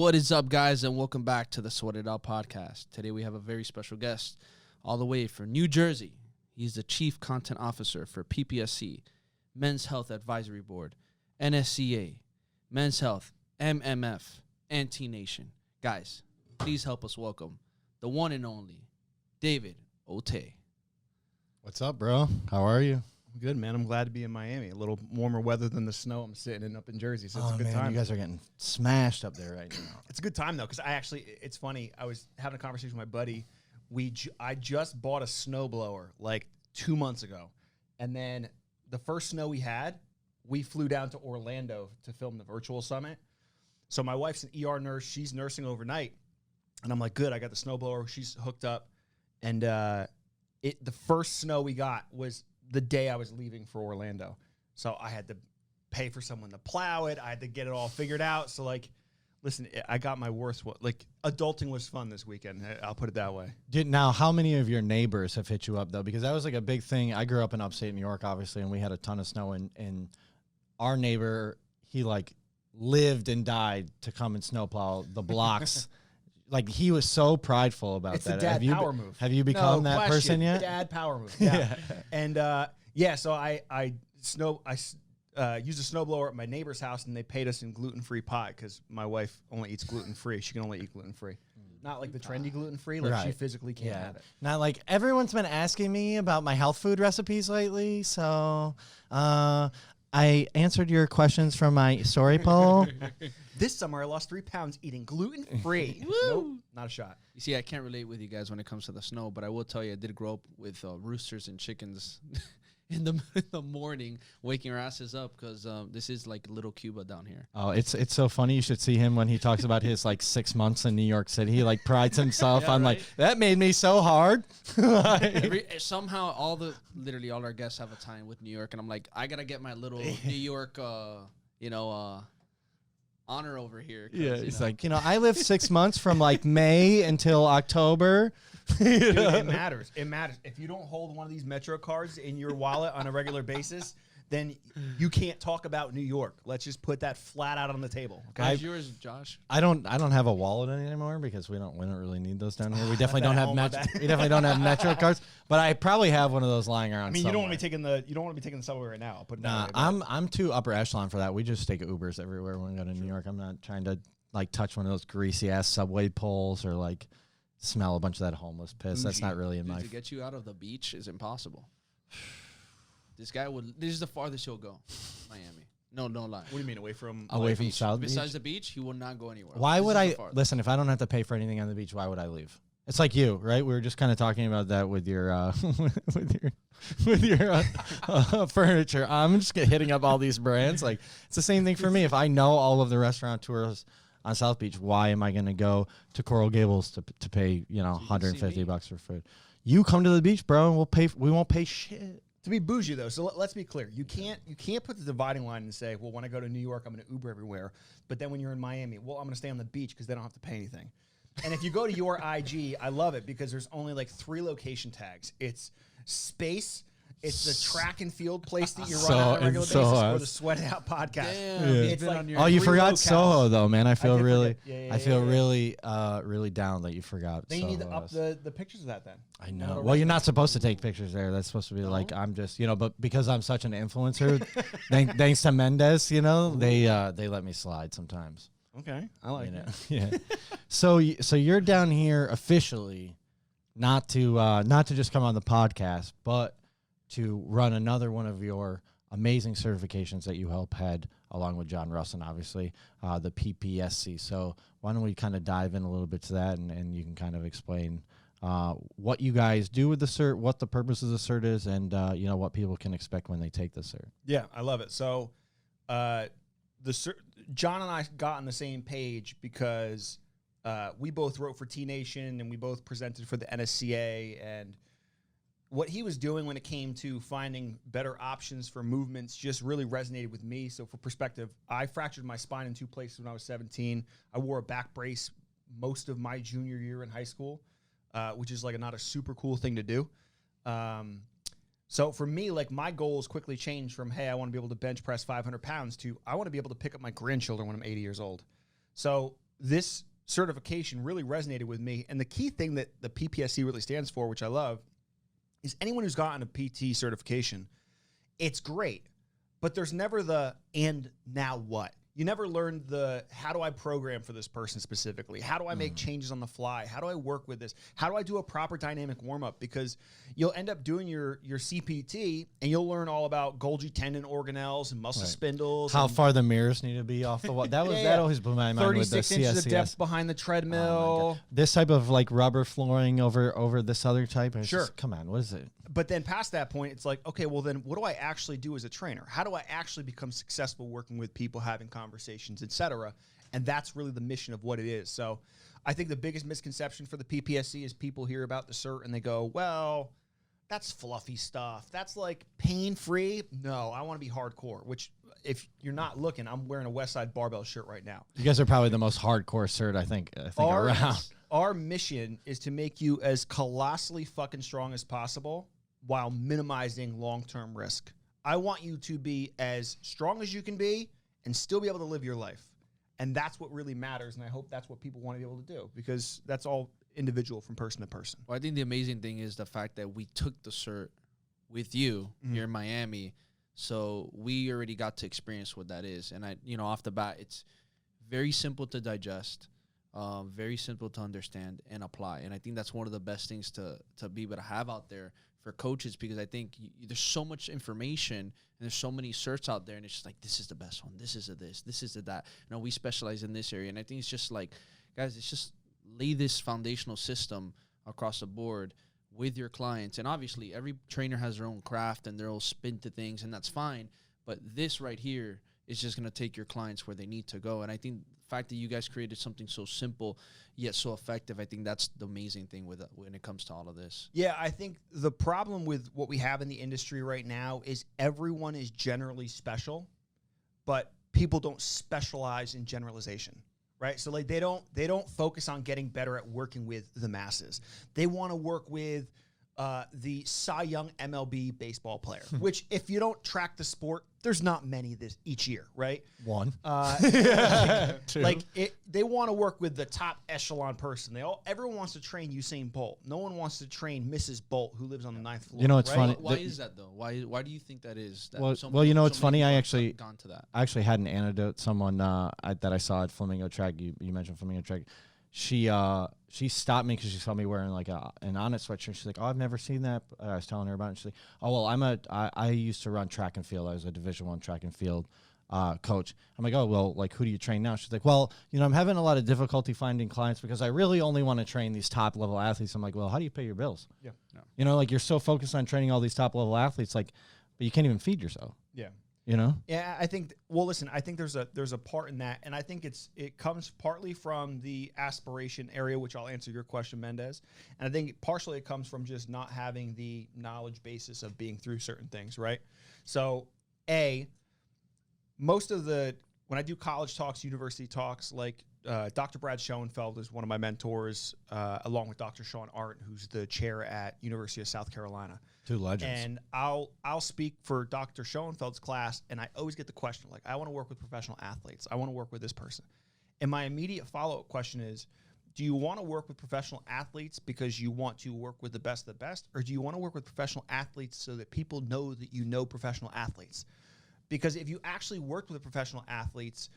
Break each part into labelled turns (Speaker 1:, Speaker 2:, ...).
Speaker 1: What is up, guys, and welcome back to the Sweat It Out podcast. Today we have a very special guest all the way from New Jersey. He's the Chief Content Officer for PPSC, Men's Health Advisory Board, NSCA, Men's Health, MMF, and T-Nation. Guys, please help us welcome the one and only David Otey.
Speaker 2: What's up, bro? How are you?
Speaker 3: Good, man. I'm glad to be in Miami. A little warmer weather than the snow I'm sitting in up in Jersey, so it's a good time.
Speaker 2: You guys are getting smashed up there right now.
Speaker 3: It's a good time, though, because it's funny. I was having a conversation with my buddy. I just bought a snowblower like 2 months ago, and then the first snow we had, we flew down to Orlando to film the virtual summit. So my wife's an ER nurse. She's nursing overnight, and I'm like, good, I got the snowblower. She's hooked up, and the first snow we got was the day I was leaving for Orlando. So I had to pay for someone to plow it. I had to get it all figured out. So, like, listen, I got my worst one. Like, adulting was fun this weekend. I'll put it that way.
Speaker 2: Now, how many of your neighbors have hit you up, though? Because that was like a big thing. I grew up in upstate New York, obviously, and we had a ton of snow. And our neighbor, he, like, lived and died to come and snowplow the blocks. Like, he was so prideful about
Speaker 3: it's
Speaker 2: that.
Speaker 3: It's the dad power move.
Speaker 2: Have you become that person yet?
Speaker 3: Dad power move. Yeah. And, so I used a snowblower at my neighbor's house, and they paid us in gluten-free pie because my wife only eats gluten-free. She can only eat gluten-free. Not like the trendy gluten-free. Like, she physically can't have it.
Speaker 2: Not like everyone's been asking me about my health food recipes lately, so I answered your questions from my story poll.
Speaker 3: This summer, I lost 3 pounds eating gluten-free. Nope, not a shot.
Speaker 1: You see, I can't relate with you guys when it comes to the snow, but I will tell you I did grow up with roosters and chickens in the morning, waking our asses up because this is like little Cuba down here.
Speaker 2: Oh, it's so funny. You should see him when he talks about his like 6 months in New York City. He like prides himself on like, that made me so hard.
Speaker 1: Somehow literally all our guests have a tie with New York, and I'm like, I gotta get my little New York, honor over here.
Speaker 2: Yeah, he's like, I lived 6 months from like May until October.
Speaker 3: Dude, it matters. It matters. If you don't hold one of these Metro cards in your wallet on a regular basis, then you can't talk about New York. Let's just put that flat out on the table.
Speaker 1: Okay, how's yours, Josh?
Speaker 2: I don't have a wallet anymore because we don't really need those down here. We definitely don't have Metro cards, but I probably have one of those lying around.
Speaker 3: I mean,
Speaker 2: somewhere.
Speaker 3: you don't want to be taking the subway right now. I'll put it
Speaker 2: that way, I'm too upper echelon for that. We just take Ubers everywhere when we go to New York. I'm not trying to like touch one of those greasy ass subway poles or like smell a bunch of that homeless piss. Bougie. That's not really in my.
Speaker 1: To get you out of the beach is impossible. This is the farthest he'll go, Miami. No lie.
Speaker 3: What do you mean away from
Speaker 2: South Beach?
Speaker 1: Besides the beach, he will not go anywhere.
Speaker 2: Why would I listen? If I don't have to pay for anything on the beach, why would I leave? It's like you, right? We were just kind of talking about that with your with your furniture. I'm just hitting up all these brands. Like, it's the same thing for me. If I know all of the restauranteurs on South Beach, why am I going to go to Coral Gables to pay $150 for food? You come to the beach, bro, and we won't pay shit.
Speaker 3: To be bougie, though, so let's be clear. You can't put the dividing line and say, well, when I go to New York, I'm going to Uber everywhere. But then when you're in Miami, well, I'm going to stay on the beach because they don't have to pay anything. And if you go to your IG, I love it because there's only like 3 location tags. It's space, it's the track and field place that you run on a regular basis, or the Sweat It Out podcast.
Speaker 1: Damn,
Speaker 3: it's like
Speaker 2: you forgot locales. Soho, though, man. I feel really really down that you forgot.
Speaker 3: Then you need to up the pictures of that then.
Speaker 2: I know. Well, you're not supposed to take pictures there. That's supposed to be like, I'm just, but because I'm such an influencer, thanks to Mendez, they let me slide sometimes.
Speaker 3: Okay, I like it.
Speaker 2: Yeah. So you're down here officially, not to just come on the podcast, but to run another one of your amazing certifications that you help head along with John Russin, obviously, the PPSC. So why don't we kind of dive in a little bit to that, and you can kind of explain what you guys do with the cert, what the purpose of the cert is, and what people can expect when they take the cert.
Speaker 3: Yeah, I love it. So the cert, John and I got on the same page because we both wrote for T-Nation and we both presented for the NSCA, and what he was doing when it came to finding better options for movements just really resonated with me. So for perspective, I fractured my spine in 2 places when I was 17. I wore a back brace most of my junior year in high school, which is like not a super cool thing to do. So for me, like, my goals quickly changed from, hey, I want to be able to bench press 500 pounds to I want to be able to pick up my grandchildren when I'm 80 years old. So this certification really resonated with me. And the key thing that the PPSC really stands for, which I love, is anyone who's gotten a PT certification, it's great, but there's never the and now what? You never learn the how do I program for this person specifically? How do I make changes on the fly? How do I work with this? How do I do a proper dynamic warm-up? Because you'll end up doing your CPT and you'll learn all about Golgi tendon organelles and muscle spindles.
Speaker 2: How far the mirrors need to be off the wall. That was that always blew my mind with the
Speaker 3: 36 inches of
Speaker 2: CSCS.
Speaker 3: depth behind the treadmill.
Speaker 2: This type of like rubber flooring over this other type. It's
Speaker 3: Sure.
Speaker 2: just, come on, what is it?
Speaker 3: But then past that point, it's like, okay, well then what do I actually do as a trainer? How do I actually become successful working with people, having conversations, etc.? And that's really the mission of what it is. So I think the biggest misconception for the PPSC is people hear about the cert and they go, well, that's fluffy stuff. That's like pain-free. No, I want to be hardcore, which if you're not looking, I'm wearing a Westside Barbell shirt right now.
Speaker 2: You guys are probably the most hardcore cert I think around.
Speaker 3: Our mission is to make you as colossally fucking strong as possible while minimizing long-term risk. I want you to be as strong as you can be and still be able to live your life. And that's what really matters, and I hope that's what people want to be able to do, because that's all individual from person to person.
Speaker 1: Well, I think the amazing thing is the fact that we took the cert with you here in Miami, so we already got to experience what that is. And off the bat, it's very simple to digest, very simple to understand and apply. And I think that's one of the best things to be able to have out there for coaches, because I think there's so much information and there's so many certs out there, and it's just like, this is the best one, this is a this is a that. We specialize in this area, and I think it's just like, guys, it's just lay this foundational system across the board with your clients. And obviously, every trainer has their own craft and their own spin to things, and that's fine. But this right here is just going to take your clients where they need to go. And I think the fact that you guys created something so simple yet so effective, I think that's the amazing thing with it when it comes to all of this.
Speaker 3: Yeah, I think the problem with what we have in the industry right now is everyone is generally special, but people don't specialize in generalization, right? So like they don't focus on getting better at working with the masses. They want to work with the Cy Young MLB baseball player, which if you don't track the sport, there's not many each year, right?
Speaker 2: One.
Speaker 3: Two. They want to work with the top echelon person. Everyone wants to train Usain Bolt. No one wants to train Mrs. Bolt, who lives on the 9th floor.
Speaker 2: You know, it's
Speaker 3: right?
Speaker 2: funny.
Speaker 1: Why is that though? Why do you think that is? That
Speaker 2: You know, it's funny. I
Speaker 1: people have
Speaker 2: actually
Speaker 1: gone to that.
Speaker 2: I actually had an anecdote. Someone that I saw at Flamingo Track. You mentioned Flamingo Track. She stopped me because she saw me wearing like an Onnit sweatshirt. She's like, "Oh, I've never seen that." I was telling her about it. She's like, "Oh, well, I used to run track and field. I was a Division I track and field coach." I'm like, "Oh, well, like who do you train now?" She's like, "Well, I'm having a lot of difficulty finding clients because I really only want to train these top level athletes." I'm like, "Well, how do you pay your bills?"
Speaker 3: Yeah.
Speaker 2: Like you're so focused on training all these top level athletes, like, but you can't even feed yourself.
Speaker 3: Yeah.
Speaker 2: Yeah,
Speaker 3: I think. Well, listen, I think there's a part in that, and I think it comes partly from the aspiration area, which I'll answer your question, Mendez, and I think partially it comes from just not having the knowledge basis of being through certain things, right? So, most of when I do college talks, university talks, like Dr. Brad Schoenfeld is one of my mentors, along with Dr. Sean Art, who's the chair at University of South Carolina.
Speaker 2: two legends.
Speaker 3: And I'll speak for Dr. Schoenfeld's class, and I always get the question, like, I want to work with professional athletes. I want to work with this person. And my immediate follow-up question is, do you want to work with professional athletes because you want to work with the best of the best, or do you want to work with professional athletes so that people know that you know professional athletes? Because if you actually worked with professional athletes,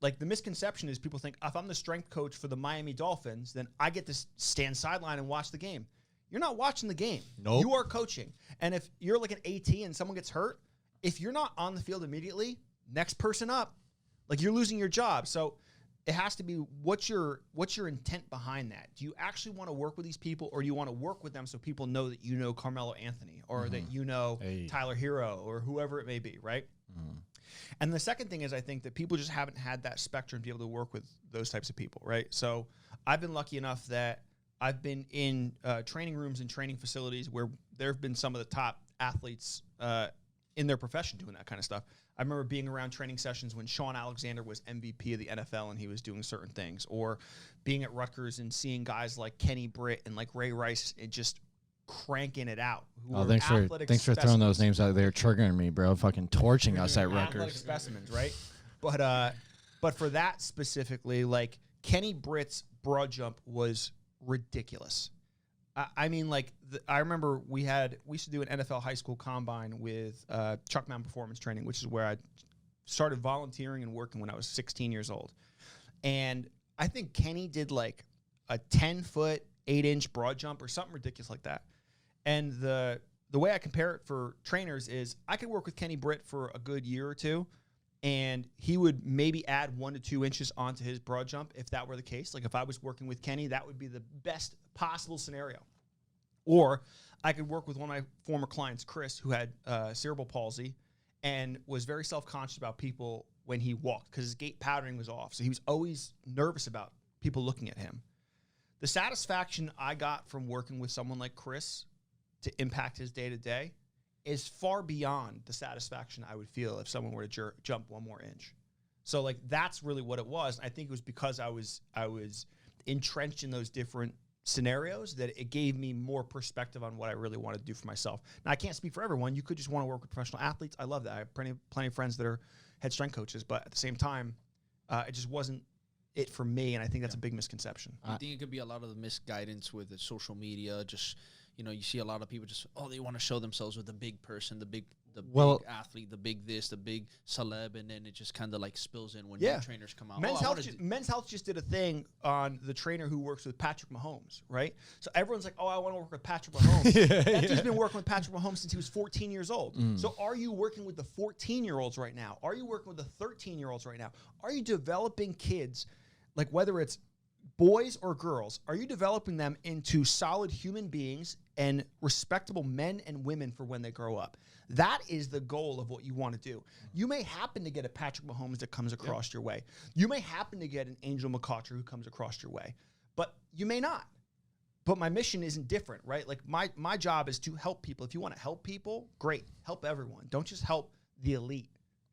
Speaker 3: like the misconception is people think, if I'm the strength coach for the Miami Dolphins, then I get to stand sideline and watch the game. You're not watching the game.
Speaker 2: Nope.
Speaker 3: You are coaching. And if you're like an AT and someone gets hurt, if you're not on the field immediately, next person up, like you're losing your job. So it has to be, what's your intent behind that? Do you actually want to work with these people, or do you want to work with them so people know that you know Carmelo Anthony, or that you know Tyler Hero, or whoever it may be, right? And the second thing is, I think that people just haven't had that spectrum to be able to work with those types of people, right? So I've been lucky enough that I've been in training rooms and training facilities where there have been some of the top athletes in their profession doing that kind of stuff. I remember being around training sessions when Sean Alexander was MVP of the NFL and he was doing certain things, or being at Rutgers and seeing guys like Kenny Britt and like Ray Rice and just cranking it out.
Speaker 2: Thanks for throwing those names out there, triggering me, bro. Fucking torching us at Rutgers.
Speaker 3: Athletic specimens, right? But for that specifically, like Kenny Britt's broad jump was ridiculous. I mean, like, I remember we used to do an NFL high school combine with Chuck Mountain Performance Training, which is where I started volunteering and working when I was 16 years old. And I think Kenny did like a 10-foot, 8-inch broad jump or something ridiculous like that. And the way I compare it for trainers is I could work with Kenny Britt for a good year or two, and he would maybe add 1 to 2 inches onto his broad jump if that were the case. Like if I was working with Kenny, that would be the best possible scenario. Or I could work with one of my former clients, Chris, who had cerebral palsy and was very self-conscious about people when he walked because his gait patterning was off. So he was always nervous about people looking at him. The satisfaction I got from working with someone like Chris to impact his day-to-day is far beyond the satisfaction I would feel if someone were to jump 1 more inch. So, like, that's really what it was. I think it was because I was entrenched in those different scenarios that it gave me more perspective on what I really wanted to do for myself. Now, I can't speak for everyone. You could just want to work with professional athletes. I love that. I have plenty of friends that are head strength coaches, but at the same time, it just wasn't it for me, and I think that's a big misconception.
Speaker 1: I think it could be a lot of the misguidance with the social media. Just, you know, you see a lot of people just, they want to show themselves with the big person, the big athlete, the big this, the big celeb, and then it just kind of like spills in when new trainers come out.
Speaker 3: Men's Health just did a thing on the trainer who works with Patrick Mahomes, right? So everyone's like, I want to work with Patrick Mahomes. That dude's been working with Patrick Mahomes since he was 14 years old. So are you working with the 14-year-olds right now? Are you working with the 13-year-olds right now? Are you developing kids, like whether it's boys or girls, are you developing them into solid human beings and respectable men and women for when they grow up? That is the goal of what you want to do. You may happen to get a Patrick Mahomes that comes across your way. You may happen to get an Angel McCoughtry who comes across your way, but you may not. But my mission isn't different, right? Like my job is to help people. If you want to help people, great. Help everyone. Don't just help the elite.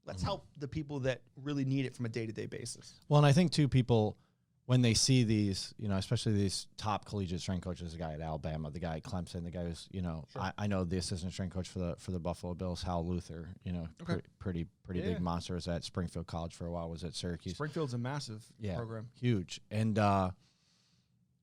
Speaker 3: Let's help the people that really need it from a day-to-day basis.
Speaker 2: Well, and I think, too, people, when they see these, you know, especially these top collegiate strength coaches, the guy at Alabama, the guy at Clemson, the guy who's, you know, I know the assistant strength coach for the Buffalo Bills, Hal Luther, you know, pretty big monster. Was at Springfield College for a while, was at Syracuse.
Speaker 3: Springfield's a massive program.
Speaker 2: Huge. And,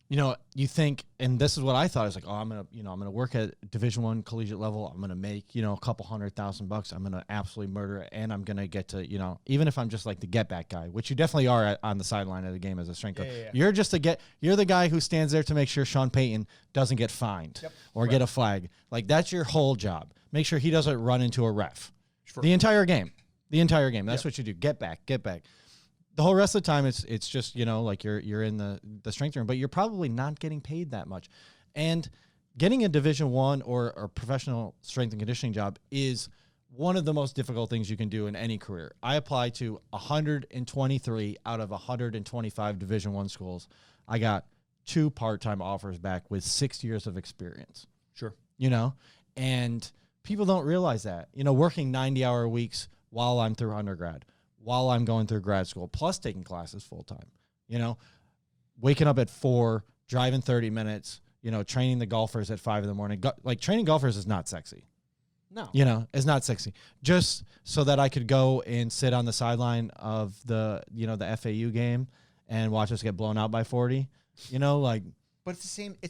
Speaker 2: you know, you think, and this is what I thought, I was like, I'm gonna work at Division I collegiate level. I'm gonna make, you know, a couple $100,000. I'm gonna absolutely murder it, and I'm gonna get to, you know, even if I'm just like the get back guy, which you definitely are on the sideline of the game as a strength coach. You're just you're the guy who stands there to make sure Sean Payton doesn't get fined or get a flag. Like, that's your whole job. Make sure he doesn't run into a ref. The entire game. That's what you do. Get back. The whole rest of the time, it's just, you know, like you're in the strength room, but you're probably not getting paid that much. And getting a Division I or professional strength and conditioning job is one of the most difficult things you can do in any career. I applied to 123 out of 125 Division I schools. I got 2 part-time offers back with 6 years of experience.
Speaker 3: Sure.
Speaker 2: You know, and people don't realize that. You know, working 90-hour weeks while I'm through undergrad, while I'm going through grad school, plus taking classes full time, you know, waking up at 4, driving 30 minutes, you know, training the golfers at 5 in the morning. Like, training golfers is not sexy.
Speaker 3: No.
Speaker 2: You know, it's not sexy. Just so that I could go and sit on the sideline of the FAU game and watch us get blown out by 40, you know, like.
Speaker 3: But it's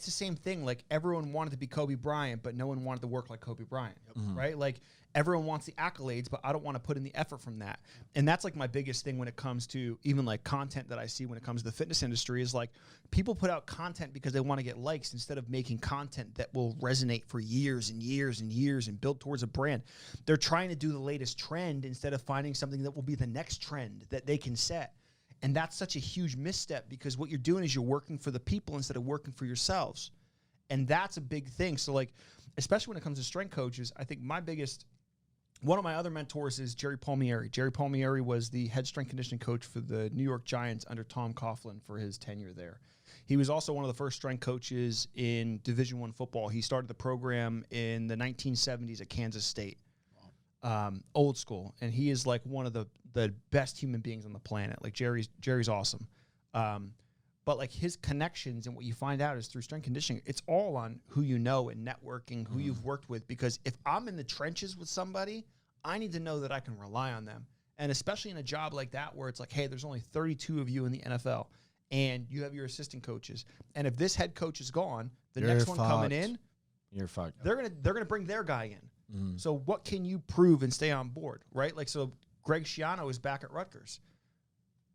Speaker 3: the same thing. Like, everyone wanted to be Kobe Bryant, but no one wanted to work like Kobe Bryant, right? Like, everyone wants the accolades, but I don't want to put in the effort from that. And that's like my biggest thing when it comes to even like content that I see when it comes to the fitness industry is like people put out content because they want to get likes instead of making content that will resonate for years and years and years and build towards a brand. They're trying to do the latest trend instead of finding something that will be the next trend that they can set. And that's such a huge misstep because what you're doing is you're working for the people instead of working for yourselves. And that's a big thing. So, like, especially when it comes to strength coaches, I think one of my other mentors is Jerry Palmieri. Jerry Palmieri was the head strength conditioning coach for the New York Giants under Tom Coughlin for his tenure there. He was also one of the first strength coaches in Division I football. He started the program in the 1970s at Kansas State. Old school. And he is like one of the best human beings on the planet. Like, Jerry's awesome. But like his connections and what you find out is through strength conditioning, it's all on who you know and networking, who you've worked with. Because if I'm in the trenches with somebody, I need to know that I can rely on them. And especially in a job like that where it's like, hey, there's only 32 of you in the NFL. and you have your assistant coaches. And if this head coach is gone, the
Speaker 2: You're
Speaker 3: next one coming
Speaker 2: fucked.
Speaker 3: in,
Speaker 2: You're fucked.
Speaker 3: they're gonna bring their guy in.
Speaker 2: Mhm.
Speaker 3: So what can you prove and stay on board, right? Like, so Greg Schiano is back at Rutgers.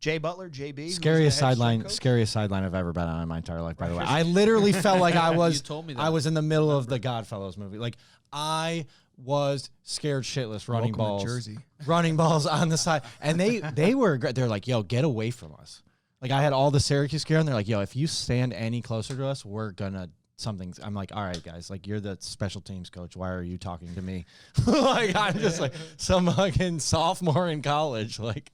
Speaker 3: Jay Butler, JB, who's
Speaker 2: Scariest
Speaker 3: the head
Speaker 2: sideline,
Speaker 3: strength coach.
Speaker 2: scariest sideline I've ever been on in my entire life. By the way, I literally felt like I
Speaker 1: You
Speaker 2: was
Speaker 1: told me that.
Speaker 2: I was in the middle of the Godfellows movie. Like I was scared shitless running
Speaker 3: Welcome to
Speaker 2: balls,
Speaker 3: Jersey.
Speaker 2: running balls on the side, and they were they're like, yo, get away from us. Like I had all the Syracuse gear, and they're like, yo, if you stand any closer to us, we're gonna something's. I'm like, all right, guys, like you're the special teams coach. Why are you talking to me? Like I'm just like some fucking sophomore in college, like.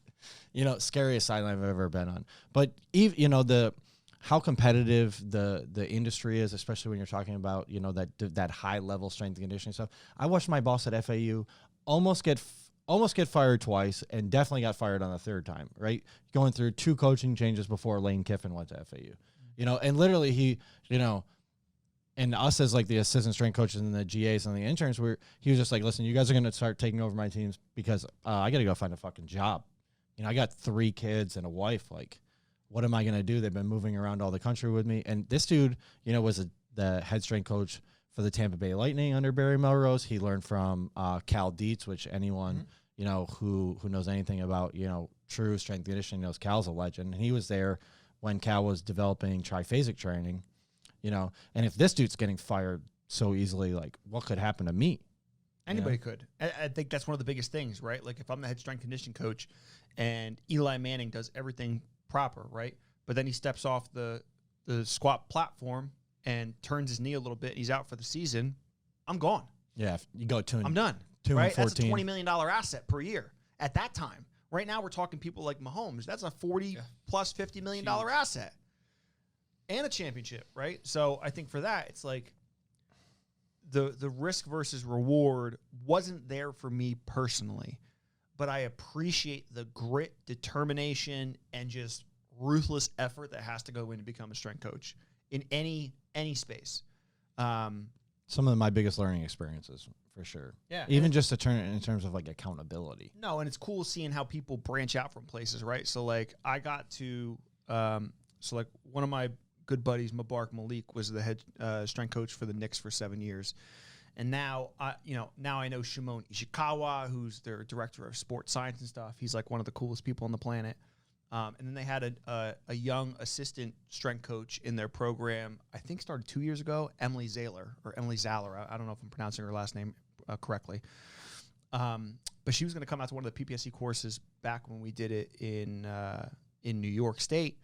Speaker 2: You know, scariest sideline I've ever been on. But even, you know, how competitive the industry is, especially when you're talking about, you know, that high level strength and conditioning stuff. I watched my boss at FAU almost get fired twice, and definitely got fired on the third time. Right, going through 2 coaching changes before Lane Kiffin went to FAU. You know, and literally he, you know. And us as like the assistant strength coaches and the GAs and the interns, he was just like, listen, you guys are going to start taking over my teams because I got to go find a fucking job. You know, I got 3 kids and a wife. Like, what am I going to do? They've been moving around all the country with me. And this dude, you know, was the head strength coach for the Tampa Bay Lightning under Barry Melrose. He learned from Cal Dietz, which anyone, you know, who knows anything about, you know, true strength conditioning knows Cal's a legend. And he was there when Cal was developing triphasic training, you know. And if this dude's getting fired so easily, like, what could happen to me?
Speaker 3: Anybody could. I think that's one of the biggest things, right? Like if I'm the head strength conditioning coach and Eli Manning does everything proper, right? But then he steps off the squat platform and turns his knee a little bit and he's out for the season, I'm gone.
Speaker 2: Yeah, if you go 2 and
Speaker 3: I'm done.
Speaker 2: 2
Speaker 3: right?
Speaker 2: and 14.
Speaker 3: That's a $20 million asset per year at that time. Right now we're talking people like Mahomes. That's a 40 plus $50 million asset and a championship, right? So I think for that, it's like the risk versus reward wasn't there for me personally, but I appreciate the grit, determination, and just ruthless effort that has to go in to become a strength coach in any space.
Speaker 2: Some of my biggest learning experiences, for sure.
Speaker 3: Yeah.
Speaker 2: Even just to turn it in terms of like accountability.
Speaker 3: No, and it's cool seeing how people branch out from places, right? So like I got to, so like one of my good buddies, Mubarak Malik, was the head strength coach for the Knicks for 7 years. And now, now I know Shimon Ishikawa, who's their director of sports science and stuff. He's like one of the coolest people on the planet. And then they had a young assistant strength coach in their program, I think started 2 years ago, Emily Zahler. I don't know if I'm pronouncing her last name correctly. But she was going to come out to one of the PPSC courses back when we did it in New York State.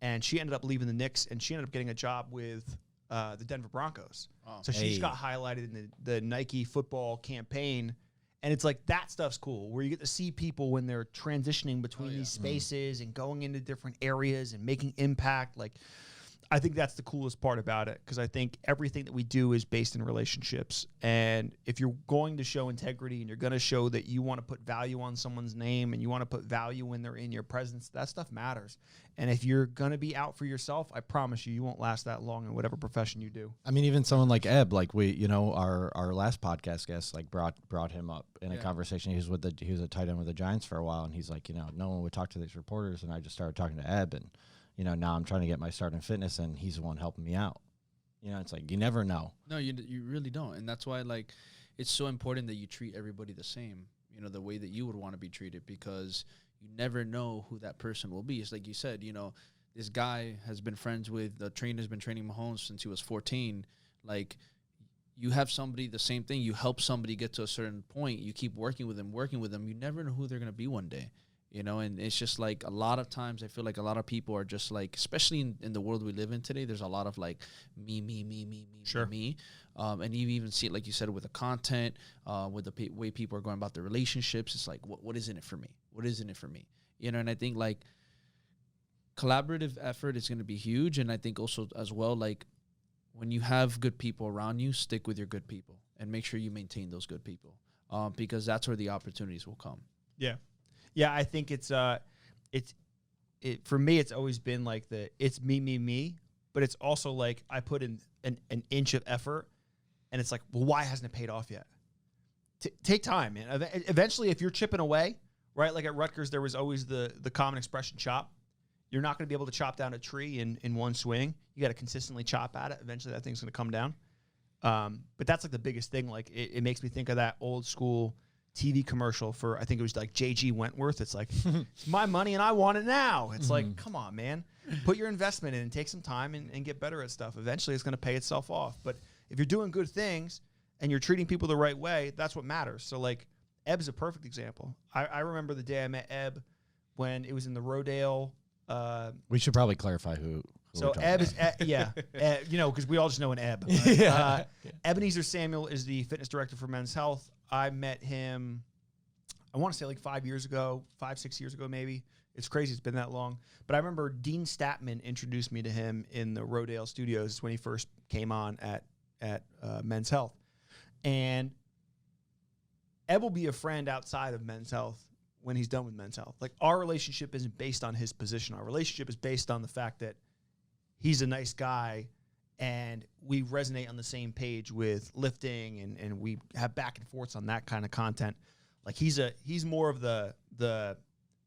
Speaker 3: And she ended up leaving the Knicks, and she ended up getting a job with the Denver Broncos. Oh, so she just got highlighted in the Nike football campaign. And it's like that stuff's cool, where you get to see people when they're transitioning between these spaces and going into different areas and making impact. Like, I think that's the coolest part about it, because I think everything that we do is based in relationships. And if you're going to show integrity and you're going to show that you want to put value on someone's name and you want to put value when they're in your presence, that stuff matters. And if you're going to be out for yourself, I promise you won't last that long in whatever profession you do.
Speaker 2: I mean, even someone like Eb, like our last podcast guest, like brought him up in a conversation. He was a tight end with the Giants for a while, and he's like, no one would talk to these reporters, and I just started talking to Eb, and now I'm trying to get my start in fitness, and he's the one helping me out. It's like you never know.
Speaker 1: No, you really don't, and that's why like it's so important that you treat everybody the same. The way that you would want to be treated, because you never know who that person will be. It's like you said, this guy has been friends with the trainer's been training Mahomes since he was 14. Like, you have somebody the same thing. You help somebody get to a certain point. You keep working with them. You never know who they're gonna be one day. And it's just like a lot of times I feel like a lot of people are just like, especially in the world we live in today, there's a lot of like me,
Speaker 3: Sure.
Speaker 1: me. And you even see it, like you said, with the content, with the way people are going about their relationships. It's like, what is in it for me? What is in it for me? And I think like collaborative effort is going to be huge. And I think also as well, like when you have good people around you, stick with your good people and make sure you maintain those good people, because that's where the opportunities will come.
Speaker 3: Yeah. Yeah, I think it's for me, it's always been like it's me, but it's also like I put in an inch of effort, and it's like, well, why hasn't it paid off yet? Take time, man. Eventually, if you're chipping away, right? Like at Rutgers, there was always the common expression chop. You're not going to be able to chop down a tree in one swing. You got to consistently chop at it. Eventually, that thing's going to come down. But that's like the biggest thing. Like it makes me think of that old school TV commercial for, I think it was like J.G. Wentworth. It's like, it's my money and I want it now. It's like, come on, man. Put your investment in and take some time and get better at stuff. Eventually, it's going to pay itself off. But if you're doing good things and you're treating people the right way, that's what matters. So like Eb's a perfect example. I remember the day I met Eb when it was in the Rodale.
Speaker 2: We should probably clarify who
Speaker 3: so Eb is, because we all just know an Eb. Ebenezer Samuel is the fitness director for Men's Health. I met him, I want to say like 5 years ago, 5-6 years ago maybe. It's crazy it's been that long. But I remember Dean Statman introduced me to him in the Rodale studios when he first came on at Men's Health. And Eb will be a friend outside of Men's Health when he's done with Men's Health. Like, our relationship isn't based on his position. Our relationship is based on the fact that he's a nice guy and we resonate on the same page with lifting and we have back and forths on that kind of content. Like, he's more of the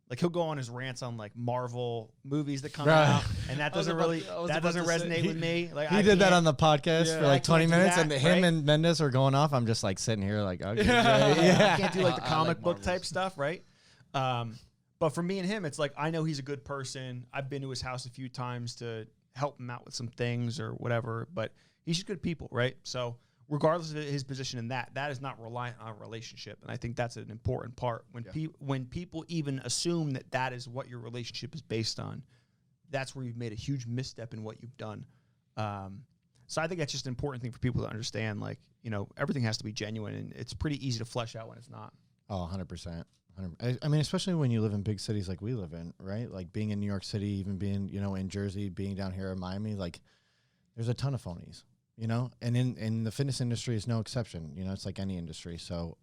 Speaker 3: like, he'll go on his rants on like Marvel movies that come out, and that doesn't resonate with me. Like,
Speaker 2: he did that on the podcast for like 20 minutes, and him
Speaker 3: right?
Speaker 2: and Mendes are going off. I'm just like sitting here like, okay,
Speaker 3: I can't do like the comic book type stuff, right? But for me and him, it's like, I know he's a good person. I've been to his house a few times to help him out with some things or whatever, but he's just good people, right? So regardless of his position in that is not reliant on a relationship. And I think that's an important part. When people even assume that is what your relationship is based on, that's where you've made a huge misstep in what you've done. So I think that's just an important thing for people to understand. Like, everything has to be genuine, and it's pretty easy to flesh out when it's not.
Speaker 2: Oh, 100%. I mean, especially when you live in big cities like we live in, right? Like being in New York City, even being, in Jersey, being down here in Miami, like there's a ton of phonies, and in the fitness industry is no exception. It's like any industry. So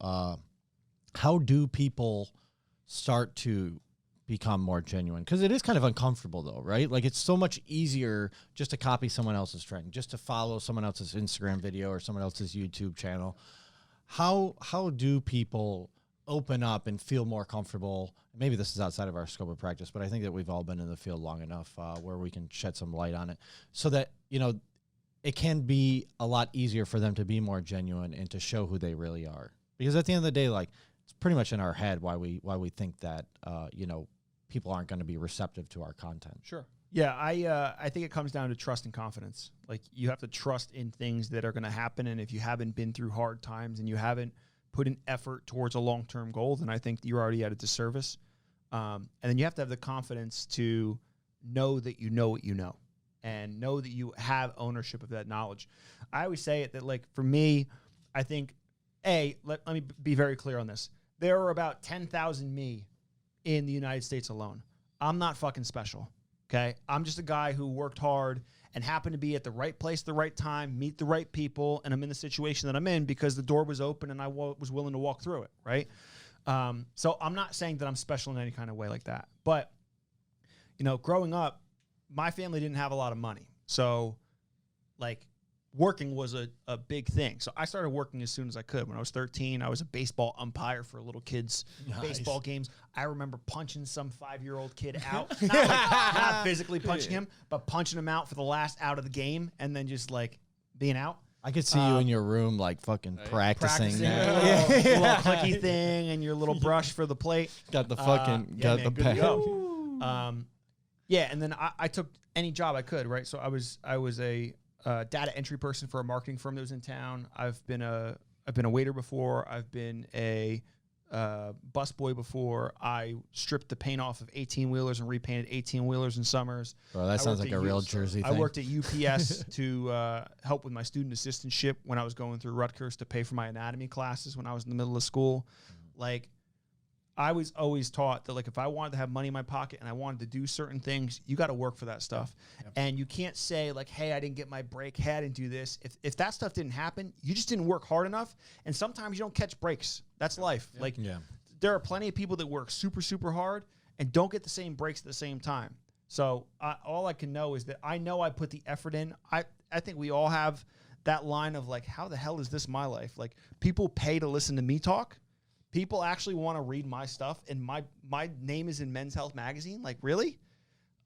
Speaker 2: how do people start to become more genuine? Because it is kind of uncomfortable though, right? Like, it's so much easier just to copy someone else's trend, just to follow someone else's Instagram video or someone else's YouTube channel. How do people open up and feel more comfortable? Maybe this is outside of our scope of practice, but I think that we've all been in the field long enough where we can shed some light on it so that, it can be a lot easier for them to be more genuine and to show who they really are. Because at the end of the day, like, it's pretty much in our head why we think that, people aren't going to be receptive to our content.
Speaker 3: Sure. Yeah, I think it comes down to trust and confidence. Like, you have to trust in things that are going to happen, and if you haven't been through hard times and you haven't put an effort towards a long-term goal, then I think you're already at a disservice. And then you have to have the confidence to know that you know what you know and know that you have ownership of that knowledge. I always say it that, like, for me, I think, let me be very clear on this. There are about 10,000 me in the United States alone. I'm not fucking special, okay? I'm just a guy who worked hard and happened to be at the right place at the right time, meet the right people, and I'm in the situation that I'm in because the door was open and I was willing to walk through it, right? So I'm not saying that I'm special in any kind of way like that. But, growing up, my family didn't have a lot of money. So, like, working was a big thing. So I started working as soon as I could. When I was 13, I was a baseball umpire for little kids' baseball games. I remember punching some 5-year-old kid out. Not physically punching him, but punching him out for the last out of the game and then just, like, being out.
Speaker 2: I could see you in your room, like, fucking practicing
Speaker 3: that. Little clicky thing and your little brush for the plate.
Speaker 2: Got the fucking, got the pen.
Speaker 3: And then I took any job I could, right? So I was a data entry person for a marketing firm that was in town. I've been a waiter before. I've been a busboy before. I stripped the paint off of 18-wheelers and repainted 18-wheelers in summers.
Speaker 2: Bro, that sounds like a real Jersey thing.
Speaker 3: I worked at UPS to help with my student assistantship when I was going through Rutgers to pay for my anatomy classes when I was in the middle of school. Like, I was always taught that, like, if I wanted to have money in my pocket and I wanted to do certain things, you got to work for that stuff. Yep. And you can't say, like, hey, I didn't get my break. Hey, I didn't do this. If that stuff didn't happen, you just didn't work hard enough. And sometimes you don't catch breaks. That's life. Yep. Like, there are plenty of people that work super, super hard and don't get the same breaks at the same time. So all I can know is that I know I put the effort in. I think we all have that line of, like, how the hell is this my life? Like, people pay to listen to me talk. People actually want to read my stuff, and my name is in Men's Health magazine. Like, really?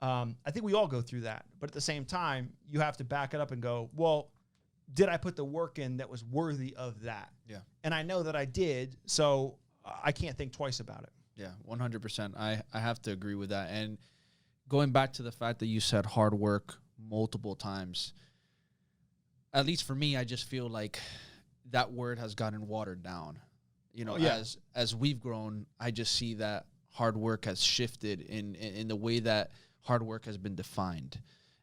Speaker 3: I think we all go through that. But at the same time, you have to back it up and go, well, did I put the work in that was worthy of that?
Speaker 1: Yeah.
Speaker 3: And I know that I did, so I can't think twice about it.
Speaker 1: Yeah, 100%. I have to agree with that. And going back to the fact that you said hard work multiple times, at least for me, I just feel like that word has gotten watered down. You know, as we've grown, I just see that hard work has shifted in the way that hard work has been defined.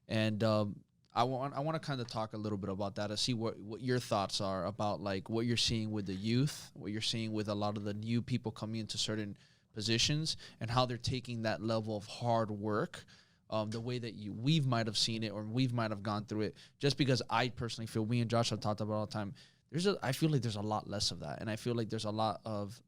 Speaker 1: And I want to kind of talk a little bit about that to see what your thoughts are about, like, what you're seeing with the youth, what you're seeing with a lot of the new people coming into certain positions, and how they're taking that level of hard work, the way that we might have seen it or we might have gone through it. Just because I personally feel, we and Josh have talked about it all the time, I feel like there's a lot less of that, and I feel like there's a lot of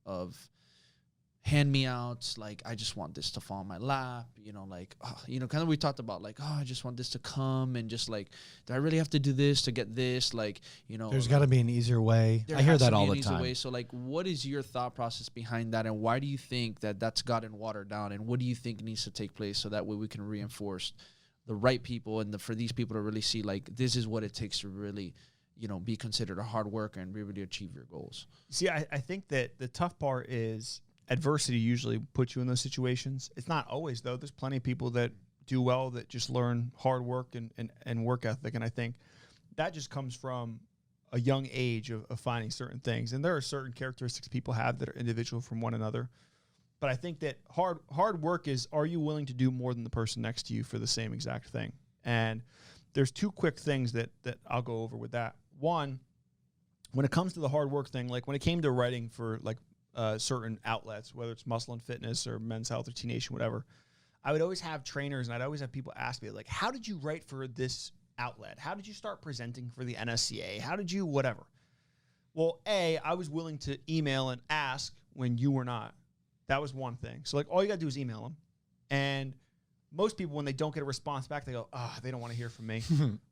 Speaker 1: hand-me-outs, like, I just want this to fall in my lap, you know, like, kind of we talked about, like, I just want this to come, and just, like, do I really have to do this to get this? Like, you know.
Speaker 2: There's got to be an easier way. I hear that all the time.
Speaker 1: Way. So, like, what is your thought process behind that, and why do you think that that's gotten watered down, and what do you think needs to take place so that way we can reinforce the right people and for these people to really see, like, this is what it takes to really, you know, be considered a hard worker and really achieve your goals?
Speaker 3: See, I think that the tough part is adversity usually puts you in those situations. It's not always, though. There's plenty of people that do well that just learn hard work and work ethic. And I think that just comes from a young age of finding certain things. And there are certain characteristics people have that are individual from one another. But I think that hard work is, are you willing to do more than the person next to you for the same exact thing? And there's two quick things that I'll go over with that. One, when it comes to the hard work thing, like when it came to writing for like certain outlets, whether it's Muscle and Fitness or Men's Health or T Nation, whatever, I would always have trainers and I'd always have people ask me, like, how did you write for this outlet? How did you start presenting for the NSCA? How did you whatever? Well, I was willing to email and ask when you were not. That was one thing. So, like, all you got to do is email them. And most people, when they don't get a response back, they go, they don't want to hear from me.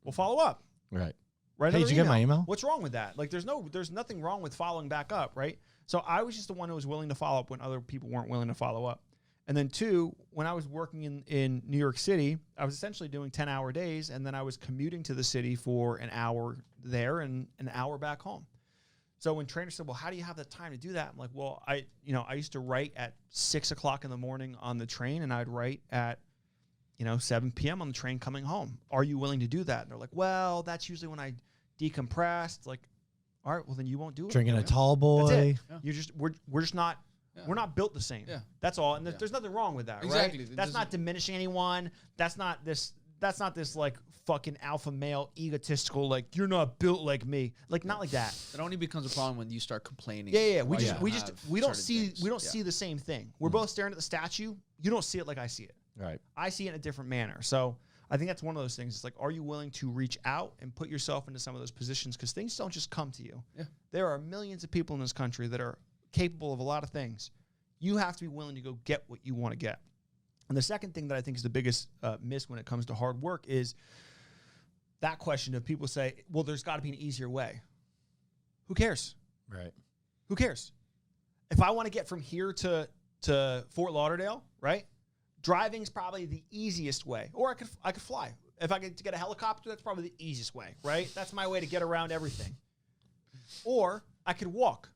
Speaker 3: We'll follow up.
Speaker 2: Right.
Speaker 3: Right.
Speaker 2: Hey, did you get my email?
Speaker 3: What's wrong with that? Like, there's nothing wrong with following back up, right? So I was just the one who was willing to follow up when other people weren't willing to follow up. And then two, when I was working in New York City, I was essentially doing 10-hour days, and then I was commuting to the city for an hour there and an hour back home. So when trainers said, well, how do you have the time to do that? I'm like, well, I used to write at 6 o'clock in the morning on the train, and I'd write at 7 p.m. on the train coming home. Are you willing to do that? And they're like, well, that's usually when I decompress. It's like, all right, well, then you won't do it.
Speaker 2: Drinking a tall boy.
Speaker 3: That's it.
Speaker 1: Yeah.
Speaker 3: You're just we're just not we're not built the same.
Speaker 1: Yeah.
Speaker 3: That's all. And there's nothing wrong with that,
Speaker 1: Exactly.
Speaker 3: right? That's not diminishing anyone. That's not this like fucking alpha male egotistical, like, you're not built like me. Like, not like that.
Speaker 1: It only becomes a problem when you start complaining.
Speaker 3: Yeah. We don't see
Speaker 1: see
Speaker 3: the same thing. We're both staring at the statue. You don't see it like I see it.
Speaker 2: Right.
Speaker 3: I see it in a different manner. So I think that's one of those things. It's like, are you willing to reach out and put yourself into some of those positions? Because things don't just come to you.
Speaker 1: Yeah.
Speaker 3: There are millions of people in this country that are capable of a lot of things. You have to be willing to go get what you want to get. And the second thing that I think is the biggest miss when it comes to hard work is that question of people say, well, there's got to be an easier way. Who cares?
Speaker 2: Right.
Speaker 3: Who cares? If I want to get from here to Fort Lauderdale, right? Driving is probably the easiest way. Or I could fly. If I could get a helicopter, that's probably the easiest way, right? That's my way to get around everything. Or I could walk,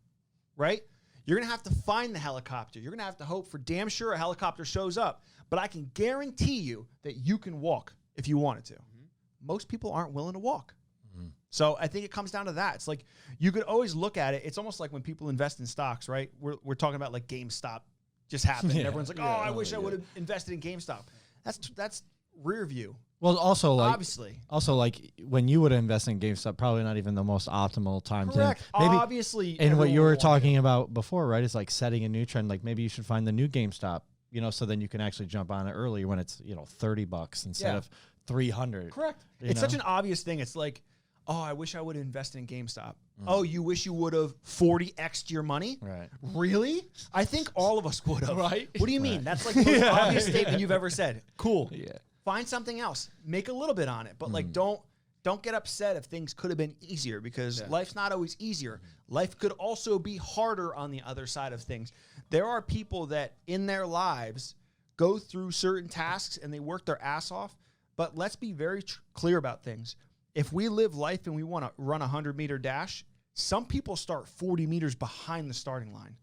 Speaker 3: right? You're going to have to find the helicopter. You're going to have to hope for damn sure a helicopter shows up. But I can guarantee you that you can walk if you wanted to. Mm-hmm. Most people aren't willing to walk. Mm-hmm. So I think it comes down to that. It's like, you could always look at it. It's almost like when people invest in stocks, right? We're talking about like GameStop just happened. Yeah. And everyone's like, I wish I would have invested in GameStop. That's rear view.
Speaker 2: Well, also, like,
Speaker 3: obviously,
Speaker 2: when you would invest in GameStop, probably not even the most optimal time.
Speaker 3: Correct.
Speaker 2: To maybe,
Speaker 3: obviously,
Speaker 2: and what you were talking about before, right, is like setting a new trend. Like, maybe you should find the new GameStop, so then you can actually jump on it early when it's $30 instead of $300.
Speaker 3: Correct. It's such an obvious thing. It's like, I wish I would have invested in GameStop. Oh, you wish you would have 40x'd your money?
Speaker 2: Right.
Speaker 3: Really? I think all of us would have.
Speaker 1: Right.
Speaker 3: What do you mean? That's like the most obvious statement you've ever said. Cool.
Speaker 2: Yeah.
Speaker 3: Find something else. Make a little bit on it. But like, don't get upset if things could have been easier, because life's not always easier. Life could also be harder on the other side of things. There are people that in their lives go through certain tasks and they work their ass off. But let's be very clear about things. If we live life and we want to run a 100-meter dash, some people start 40 meters behind the starting line.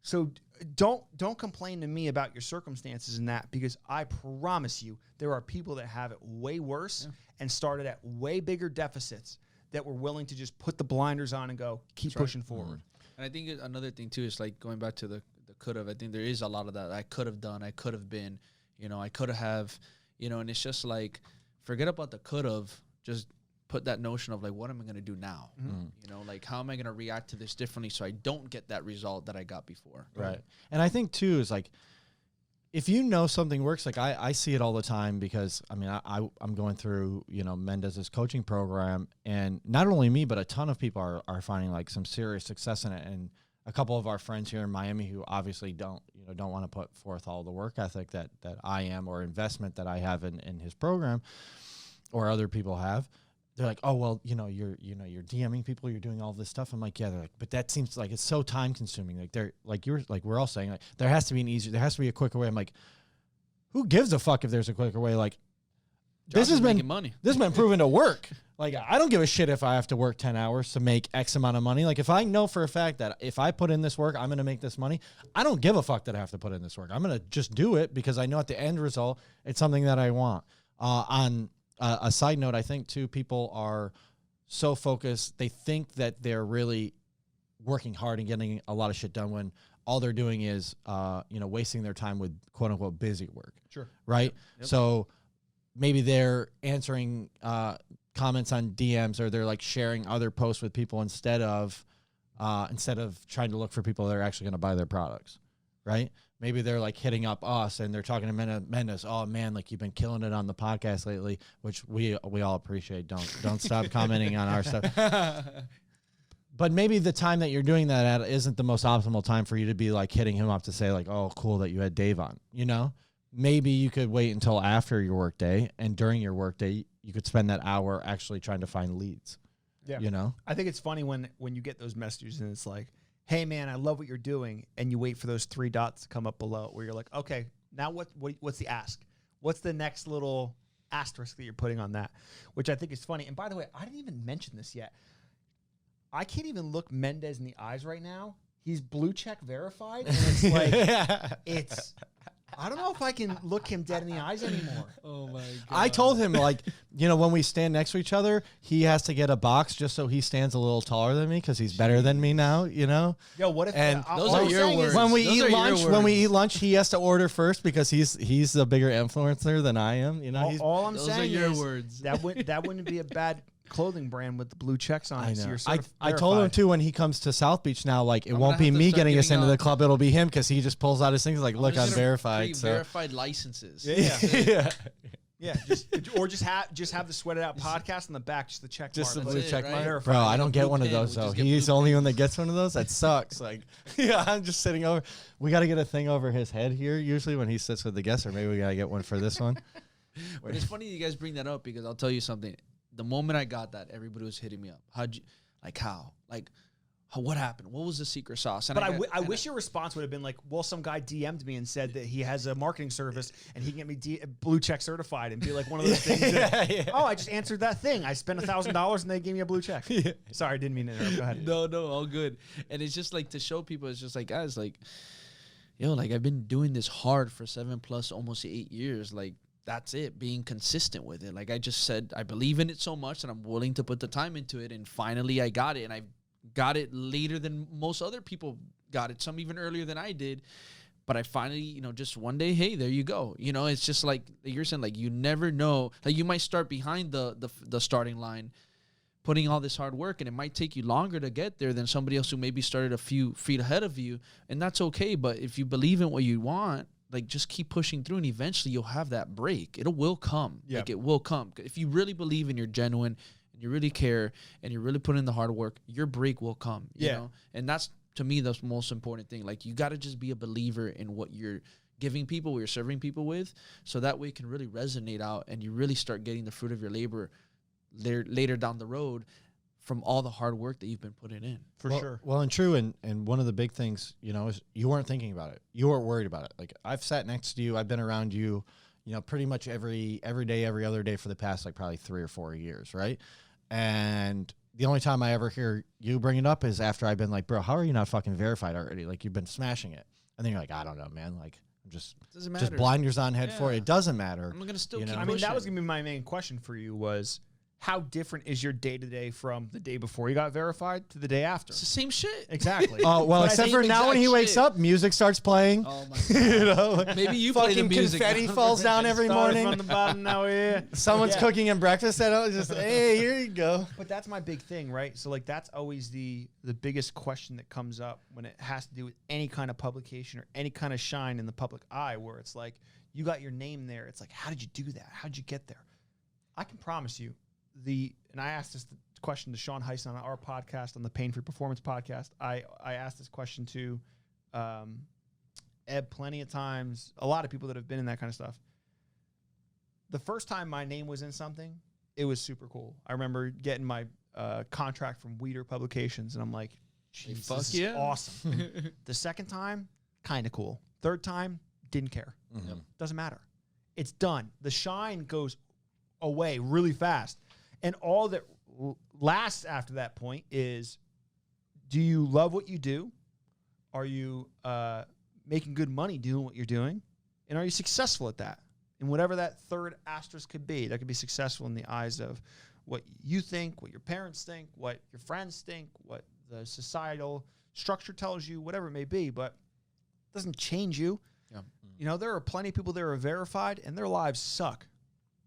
Speaker 3: So don't complain to me about your circumstances in that, because I promise you there are people that have it way worse and started at way bigger deficits that were willing to just put the blinders on and go, keep pushing forward.
Speaker 1: And I think another thing too is like going back to the could have. I think there is a lot of that I could have done, I could have been, I could have, and it's just like, forget about the could have, just put that notion of like, what am I going to do now? Like, how am I going to react to this differently so I don't get that result that I got before?
Speaker 2: Right. And I think too is like, if something works, like I see it all the time, because I mean, I'm going through, Mendez's coaching program, and not only me, but a ton of people are finding like some serious success in it. And a couple of our friends here in Miami who obviously don't want to put forth all the work ethic that I am, or investment that I have in his program, or other people have. They're like, oh, well, you're DMing people, you're doing all this stuff. I'm like, yeah. They're like, but that seems like it's so time consuming. Like we're all saying, like, there has to be a quicker way. I'm like, who gives a fuck if there's a quicker way? Like, this has been proven to work. Like, I don't give a shit if I have to work 10 hours to make X amount of money. Like, if I know for a fact that if I put in this work, I'm going to make this money, I don't give a fuck that I have to put in this work. I'm going to just do it because I know at the end result, it's something that I want. On a side note, I think too, people are so focused. They think that they're really working hard and getting a lot of shit done when all they're doing is, wasting their time with quote unquote busy work.
Speaker 3: Sure.
Speaker 2: Right. Yep. So maybe they're answering comments on DMs, or they're like sharing other posts with people instead of trying to look for people that are actually going to buy their products. Right. Maybe they're like hitting up us and they're talking to Mendez. Oh man, like you've been killing it on the podcast lately, which we all appreciate. Don't stop commenting on our stuff. But maybe the time that you're doing that at isn't the most optimal time for you to be like hitting him up to say like, oh, cool that you had Dave on. Maybe you could wait until after your work day, and during your work day, you could spend that hour actually trying to find leads. Yeah.
Speaker 3: I think it's funny when you get those messages and it's like, hey man, I love what you're doing, and you wait for those 3 dots to come up below where you're like, okay, now what's the ask? What's the next little asterisk that you're putting on that? Which I think is funny. And by the way, I didn't even mention this yet. I can't even look Mendez in the eyes right now. He's blue check verified, and it's like I don't know if I can look him dead in the eyes anymore.
Speaker 1: Oh my God.
Speaker 2: I told him, like, when we stand next to each other, he has to get a box just so he stands a little taller than me because he's better than me now,
Speaker 3: Yo, what if
Speaker 1: those are your words?
Speaker 2: When we eat lunch, he has to order first because he's a bigger influencer than I am.
Speaker 3: All I'm
Speaker 1: those
Speaker 3: saying
Speaker 1: are your
Speaker 3: is
Speaker 1: words.
Speaker 3: that wouldn't be a bad clothing brand with the blue checks on it.
Speaker 2: I know.
Speaker 3: So
Speaker 2: I told him too, when he comes to South Beach now, like it won't be me getting us into the club, it'll be him, because he just pulls out his things like, look, I'm verified.
Speaker 1: Verified licenses.
Speaker 3: Yeah. Just have the Sweat It Out podcast in the back, just the check
Speaker 2: just
Speaker 3: mark.
Speaker 2: the blue check
Speaker 1: right?
Speaker 2: mark. Bro, I don't get one of those though. He's the only one that gets one of those. That sucks. Like, I'm just sitting over. We got to get a thing over his head here usually when he sits with the guests, or maybe we got to get one for this one.
Speaker 1: But it's funny you guys bring that up, because I'll tell you something. The moment I got that, everybody was hitting me up. What happened? What was the secret sauce? And
Speaker 3: I wish your response would have been like, well, some guy DM'd me and said that he has a marketing service and he can get me blue check certified, and be like one of those things. Oh, I just answered that thing. I spent $1,000 and they gave me a blue check. Sorry, I didn't mean to interrupt. Go ahead.
Speaker 1: No, all good. And it's just like to show people, it's just like, guys, like, I've been doing this hard for 7+ almost 8 years. Like, that's it, being consistent with it. Like I just said, I believe in it so much that I'm willing to put the time into it. And finally I got it. And I got it later than most other people got it. Some even earlier than I did. But I finally, just one day, hey, there you go. It's just like you're saying, like, you never know. Like, you might start behind the starting line, putting all this hard work, and it might take you longer to get there than somebody else who maybe started a few feet ahead of you. And that's okay. But if you believe in what you want, like, just keep pushing through, and eventually you'll have that break. It will come.
Speaker 3: Yep.
Speaker 1: Like, it will come. If you really believe and you're genuine and you really care and you're really putting in the hard work, your break will come. You know? And that's, to me, the most important thing. Like, you got to just be a believer in what you're giving people, what you're serving people with, so that way it can really resonate out and you really start getting the fruit of your labor later down the road from all the hard work that you've been putting in.
Speaker 3: For sure.
Speaker 2: Well, and true. And one of the big things, is you weren't thinking about it. You weren't worried about it. Like, I've sat next to you. I've been around you, pretty much every day, every other day for the past, like, probably 3 or 4 years, right? And the only time I ever hear you bring it up is after I've been like, bro, how are you not fucking verified already? Like, you've been smashing it. And then you're like, I don't know, man. Like, I'm just blinders on head for it. It doesn't matter.
Speaker 1: I'm going to still keep
Speaker 3: I mean, that was going to be my main question for you was, how different is your day-to-day from the day before you got verified to the day after?
Speaker 1: It's the same shit.
Speaker 3: Exactly.
Speaker 2: Oh, well, except for now when he wakes up, music starts playing.
Speaker 1: Oh, my God. Maybe you play the
Speaker 2: fucking
Speaker 1: music.
Speaker 2: confetti falls down every morning.
Speaker 3: From the bottom, now we're here.
Speaker 2: Someone's cooking him breakfast. And I was just, hey, here you go.
Speaker 3: But that's my big thing, right? So, like, that's always the biggest question that comes up when it has to do with any kind of publication or any kind of shine in the public eye, where it's like, you got your name there. It's like, how did you do that? How did you get there? I can promise you, and I asked this question to Sean Heisen on our podcast, on the Pain Free Performance podcast. I asked this question to Ed plenty of times, a lot of people that have been in that kind of stuff. The first time my name was in something, it was super cool. I remember getting my contract from Weeder Publications, and I'm like, Jesus, this is awesome. The second time, kind of cool. Third time, didn't care. Doesn't matter. It's done. The shine goes away really fast. And all that lasts after that point is, do you love what you do? Are you making good money doing what you're doing? And are you successful at that? And whatever that third asterisk could be, that could be successful in the eyes of what you think, what your parents think, what your friends think, what the societal structure tells you, whatever it may be, but it doesn't change you. Yeah. There are plenty of people that are verified and their lives suck.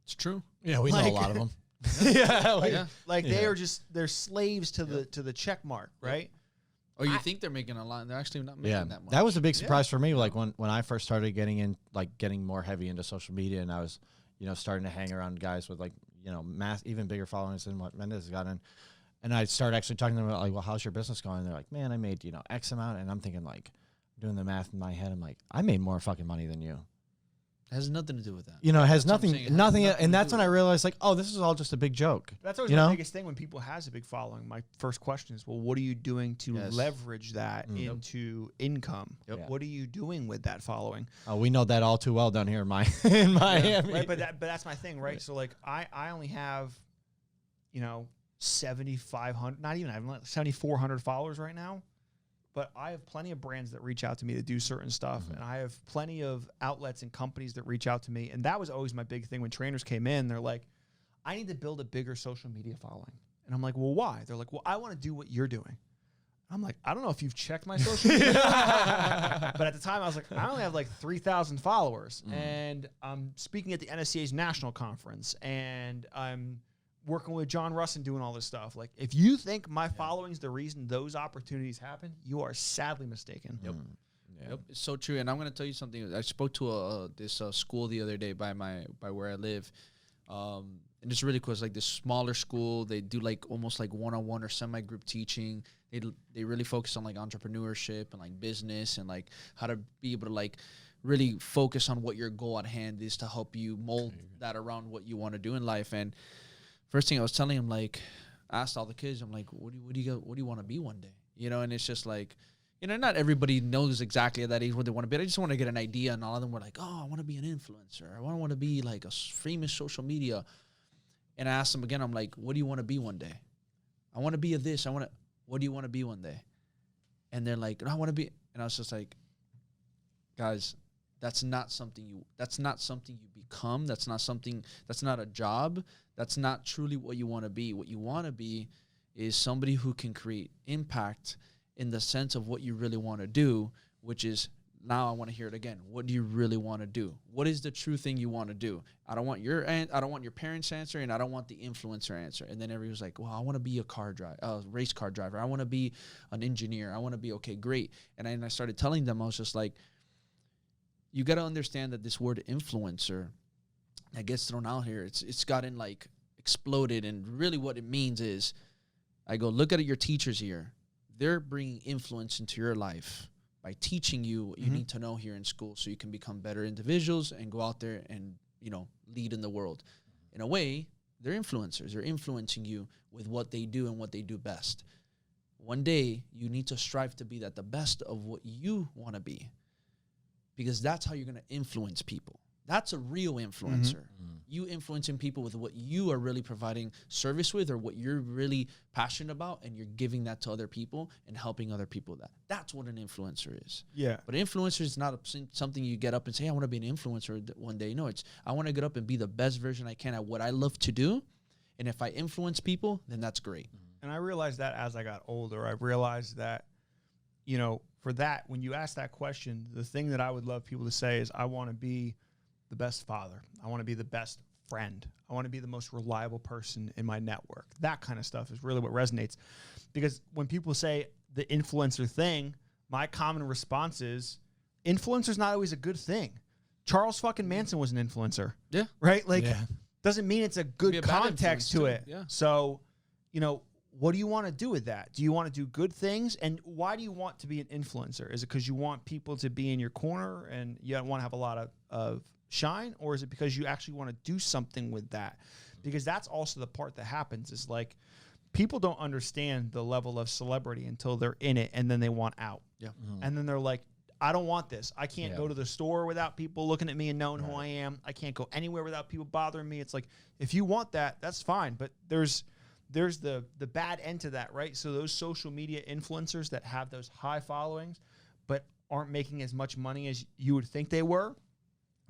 Speaker 1: It's true.
Speaker 2: Yeah, we know a lot of them.
Speaker 3: They're slaves to the check mark, right?
Speaker 1: Or you think they're making a lot, and they're actually not making that much.
Speaker 2: That was a big surprise for me. Like when I first started getting more heavy into social media, and I was, starting to hang around guys with even bigger followings than what Mendez has gotten. And I started actually talking to them about, like, well, how's your business going? And they're like, man, I made, X amount. And I'm thinking, like, doing the math in my head, I'm like, I made more fucking money than you.
Speaker 1: It has nothing to do with that.
Speaker 2: It has nothing, and that's when I realized, like, oh, this is all just a big joke.
Speaker 3: That's always my biggest thing when people has a big following. My first question is, well, what are you doing to leverage that into income?
Speaker 2: Yep. Yeah.
Speaker 3: What are you doing with that following?
Speaker 2: Oh, we know that all too well down here in Miami.
Speaker 3: Yeah, right, but that's my thing, right? So, like, I only have, 7,500, not even, I have like 7,400 followers right now. But I have plenty of brands that reach out to me to do certain stuff. And I have plenty of outlets and companies that reach out to me. And that was always my big thing when trainers came in. They're like, I need to build a bigger social media following. And I'm like, well, why? They're like, well, I want to do what you're doing. I'm like, I don't know if you've checked my social media. But at the time, I was like, I only have like 3,000 followers. And I'm speaking at the NSCA's national conference. And I'm working with John Russin doing all this stuff. Like, if you think my following's the reason those opportunities happen, you are sadly mistaken.
Speaker 1: Yep. Yep, it's so true. And I'm going to tell you something. I spoke to this school the other day by where I live. And it's really cool. It's like this smaller school. They do like almost like one-on-one or semi-group teaching. They really focus on like entrepreneurship and like business and like how to be able to like really focus on what your goal at hand is to help you mold that around what you want to do in life. And first thing I was telling him, like, I asked all the kids, I'm like, what do you want to be one day? And it's just like, not everybody knows exactly at that age what they want to be. I just want to get an idea, and all of them were like, oh, I want to be an influencer. I want to be like a famous social media. And I asked them again, I'm like, what do you want to be one day? I want to be this. What do you want to be one day? And they're like, I want to be, and I was just like, guys, that's not something you become. That's not a job. That's not truly what you want to be. What you want to be is somebody who can create impact in the sense of what you really want to do, which is, now I want to hear it again. What do you really want to do? What is the true thing you want to do? I don't want your parents' answer, and I don't want the influencer answer. And then everyone's like, well, I want to be a race car driver. I want to be an engineer. I want to be, okay, great. And I started telling them, I was just like, you got to understand that this word influencer that gets thrown out here, it's gotten like exploded. And really what it means is, I go, look at your teachers here. They're bringing influence into your life by teaching you what you need to know here in school so you can become better individuals and go out there and, lead in the world. In a way, they're influencers. They're influencing you with what they do and what they do best. One day, you need to strive to be at the best of what you want to be, because that's how you're going to influence people. That's a real influencer. Mm-hmm. You influencing people with what you are really providing service with, or what you're really passionate about, and you're giving that to other people and helping other people with that. That's what an influencer is.
Speaker 3: Yeah.
Speaker 1: But an influencer is not something you get up and say, I want to be an influencer one day. No, it's I want to get up and be the best version I can at what I love to do. And if I influence people, then that's great. Mm-hmm.
Speaker 3: And I realized that as I got older, I realized that, you know, for that, when you ask that question, the thing that I would love people to say is, I want to be the best father. I want to be the best friend. I want to be the most reliable person in my network. That kind of stuff is really what resonates. Because when people say the influencer thing, my common response is, influencer's not always a good thing. Charles fucking Manson was an influencer.
Speaker 1: Yeah.
Speaker 3: Right? Like, doesn't mean it's a good context to it.
Speaker 1: Yeah.
Speaker 3: So, you know, what do you want to do with that? Do you want to do good things? And why do you want to be an influencer? Is it because you want people to be in your corner and you want to have a lot of shine? Or is it because you actually want to do something with that? Because that's also the part that happens, is like, people don't understand the level of celebrity until they're in it, and then they want out.
Speaker 1: Yeah.
Speaker 2: Mm-hmm.
Speaker 3: And then they're like, I don't want this. I can't go to the store without people looking at me and knowing who I am. I can't go anywhere without people bothering me. It's like, if you want that, that's fine. But there's the bad end to that, right? So those social media influencers that have those high followings but aren't making as much money as you would think they were,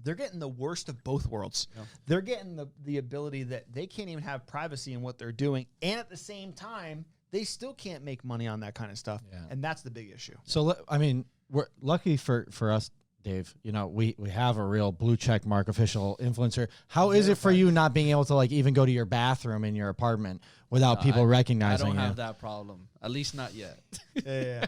Speaker 3: they're getting the worst of both worlds. Yeah. They're getting the ability that they can't even have privacy in what they're doing, and at the same time, they still can't make money on that kind of stuff. Yeah. And that's the big issue.
Speaker 2: So, I mean, we're lucky for us, Dave. You know, we have a real blue check mark official influencer. How is it for you not being able to, like, even go to your bathroom in your apartment without people recognizing you?
Speaker 1: I don't have that problem. At least not yet.
Speaker 3: Yeah.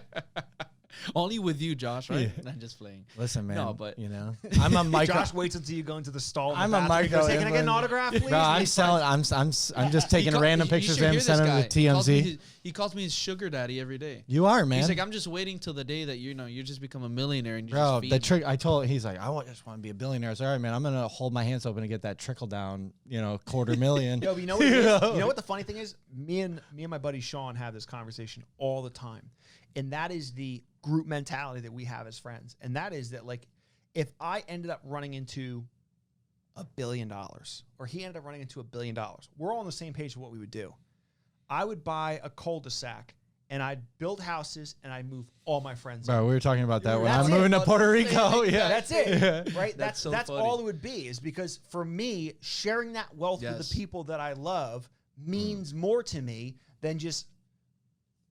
Speaker 1: Only with you, Josh, right? Yeah. Not just playing.
Speaker 2: Listen, man.
Speaker 1: No, but
Speaker 2: you know, I'm a micro.
Speaker 3: Josh waits until you go into the stall.
Speaker 2: I'm a micro.
Speaker 3: Can I get an autograph, please?
Speaker 2: Bro, I'm selling. I'm just taking random pictures of him, sending them to TMZ.
Speaker 1: He calls me his sugar daddy every day.
Speaker 2: You are, man.
Speaker 1: He's like, I'm just waiting till the day that you just become a millionaire and you
Speaker 2: bro.
Speaker 1: Just
Speaker 2: the trick. I told. He's like, just want to be a billionaire. I said, all right, man. I'm gonna hold my hands open and get that trickle down. $250,000.
Speaker 3: Yo, you know what? You know what the funny thing is? Me and my buddy Sean have this conversation all the time, and that is the group mentality that we have as friends. And that is that, like, if I ended up running into $1 billion, or he ended up running into $1 billion, we're all on the same page of what we would do. I would buy a cul-de-sac, and I'd build houses, and I'd move all my friends.
Speaker 2: Bro, we were talking about that when I'm moving to Puerto Rico.
Speaker 3: Yeah, that's it.
Speaker 2: Yeah.
Speaker 3: Right? That's all it would be, is because for me, sharing that wealth with the people that I love means more to me than just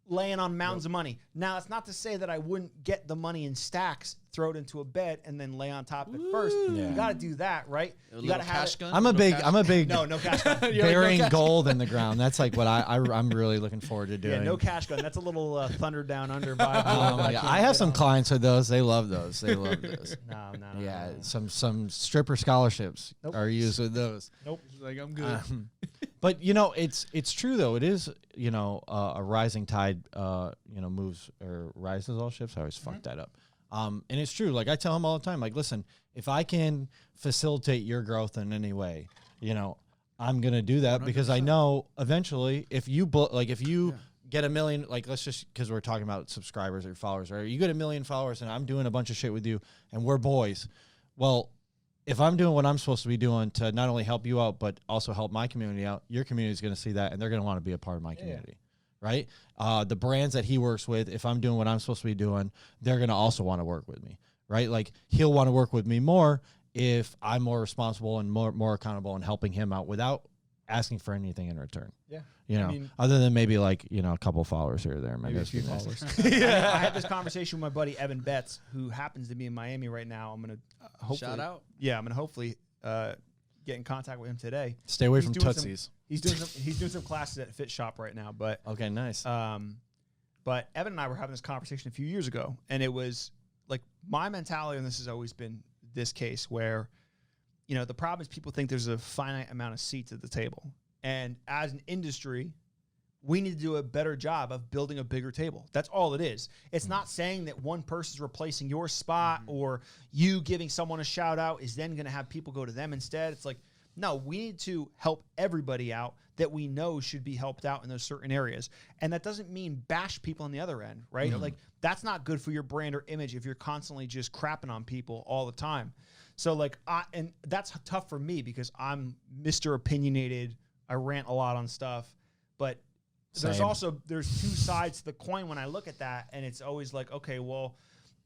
Speaker 3: laying on mounds of money. Now, it's not to say that I wouldn't get the money in stacks, throw it into a bed, and then lay on top of it first. Yeah. You got to do that, right? You got to have
Speaker 1: cash gun.
Speaker 2: I'm a big
Speaker 3: no cash gun.
Speaker 2: Burying gold in the ground. That's like what I'm really looking forward to doing.
Speaker 3: Yeah, no cash gun. That's a little Thunder Down Under vibe.
Speaker 2: I have some clients with those. They love those. No. Yeah,
Speaker 3: no.
Speaker 2: some stripper scholarships are used with those.
Speaker 3: Nope.
Speaker 1: Like, I'm good.
Speaker 2: But it's true though. It is a rising tide moves or rises all ships. I always fuck that up. And it's true. Like, I tell him all the time. Like, listen, if I can facilitate your growth in any way, I'm gonna do that 100%. Because I know eventually if you get 1 million, like, let's just, because we're talking about subscribers or followers, right? You get 1 million followers and I'm doing a bunch of shit with you and we're boys. Well, if I'm doing what I'm supposed to be doing to not only help you out, but also help my community out, your community is going to see that and they're going to want to be a part of my community, right? The brands that he works with, if I'm doing what I'm supposed to be doing, they're going to also want to work with me, right? Like, he'll want to work with me more if I'm more responsible and more accountable and helping him out without asking for anything in return.
Speaker 3: Yeah.
Speaker 2: Other than maybe like, a couple followers here or there.
Speaker 3: Maybe a few followers. I had this conversation with my buddy Evan Betts, who happens to be in Miami right now. I'm going to hopefully
Speaker 1: shout out.
Speaker 3: Yeah, I'm going to hopefully get in contact with him today.
Speaker 2: Stay away from Tootsies.
Speaker 3: He's doing some classes at Fit Shop right now, but
Speaker 2: okay, nice.
Speaker 3: But Evan and I were having this conversation a few years ago, and it was like, my mentality on this has always been this case where, the problem is people think there's a finite amount of seats at the table. And as an industry, we need to do a better job of building a bigger table. That's all it is. It's not saying that one person's replacing your spot or you giving someone a shout out is then going to have people go to them instead. It's like, No, we need to help everybody out that we know should be helped out in those certain areas. And that doesn't mean bash people on the other end, right? Like, that's not good for your brand or image if you're constantly just crapping on people all the time. So, like, and that's tough for me because I'm Mr. Opinionated. I rant a lot on stuff. But there's two sides to the coin when I look at that. And it's always like, okay, well,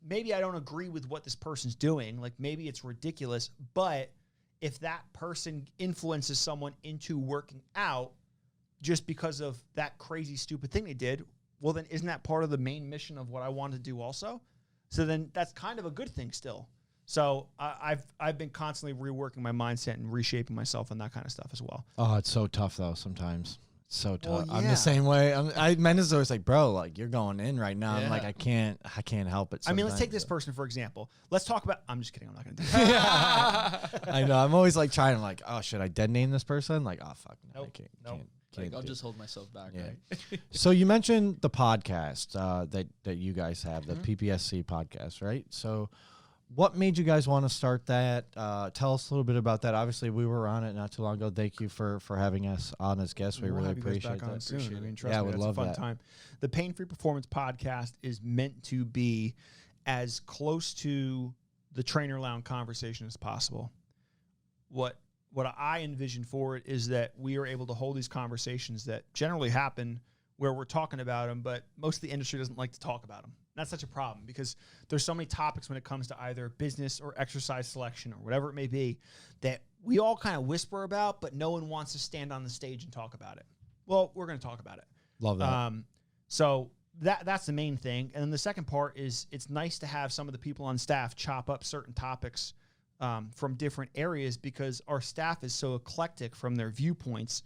Speaker 3: maybe I don't agree with what this person's doing. Like, maybe it's ridiculous. But if that person influences someone into working out just because of that crazy, stupid thing they did, well, then isn't that part of the main mission of what I want to do also? So then that's kind of a good thing still. So I've been constantly reworking my mindset and reshaping myself and that kind of stuff as well.
Speaker 2: Oh, it's so tough though sometimes. It's so tough.
Speaker 3: Well,
Speaker 2: I'm
Speaker 3: yeah.
Speaker 2: the same way. Men's always like, bro, like you're going in right now. I'm like, I can't help it.
Speaker 3: I mean, let's take this person for example. Let's talk about. I'm just kidding. I'm not going to do that.
Speaker 2: I know. I'm always like trying. I'm like, oh, should I dead name this person? Like, oh fuck, no,
Speaker 3: Nope.
Speaker 2: I can't.
Speaker 3: Nope.
Speaker 2: Can't
Speaker 1: I'll
Speaker 2: do
Speaker 1: just hold myself back.
Speaker 2: Yeah.
Speaker 1: Right?
Speaker 2: So you mentioned the podcast that you guys have, the PPSC podcast, right? So what made you guys want to start that? Tell us a little bit about that. Obviously, we were on it not too long ago. Thank you for having us on as guests. We
Speaker 3: We'll
Speaker 2: really
Speaker 3: have you guys
Speaker 2: appreciate
Speaker 3: back on
Speaker 2: that.
Speaker 3: soon. I mean, trust
Speaker 2: Yeah, I
Speaker 3: me,
Speaker 2: would
Speaker 3: that's
Speaker 2: love
Speaker 3: a fun
Speaker 2: that.
Speaker 3: time. The Pain Free Performance podcast is meant to be as close to the trainer lounge conversation as possible. What I envision for it is that we are able to hold these conversations that generally happen where we're talking about them, but most of the industry doesn't like to talk about them. That's such a problem because there's so many topics when it comes to either business or exercise selection or whatever it may be that we all kind of whisper about, but no one wants to stand on the stage and talk about it. Well, we're going to talk about it.
Speaker 2: Love that.
Speaker 3: So that's the main thing. And then the second part is it's nice to have some of the people on staff chop up certain topics from different areas because our staff is so eclectic from their viewpoints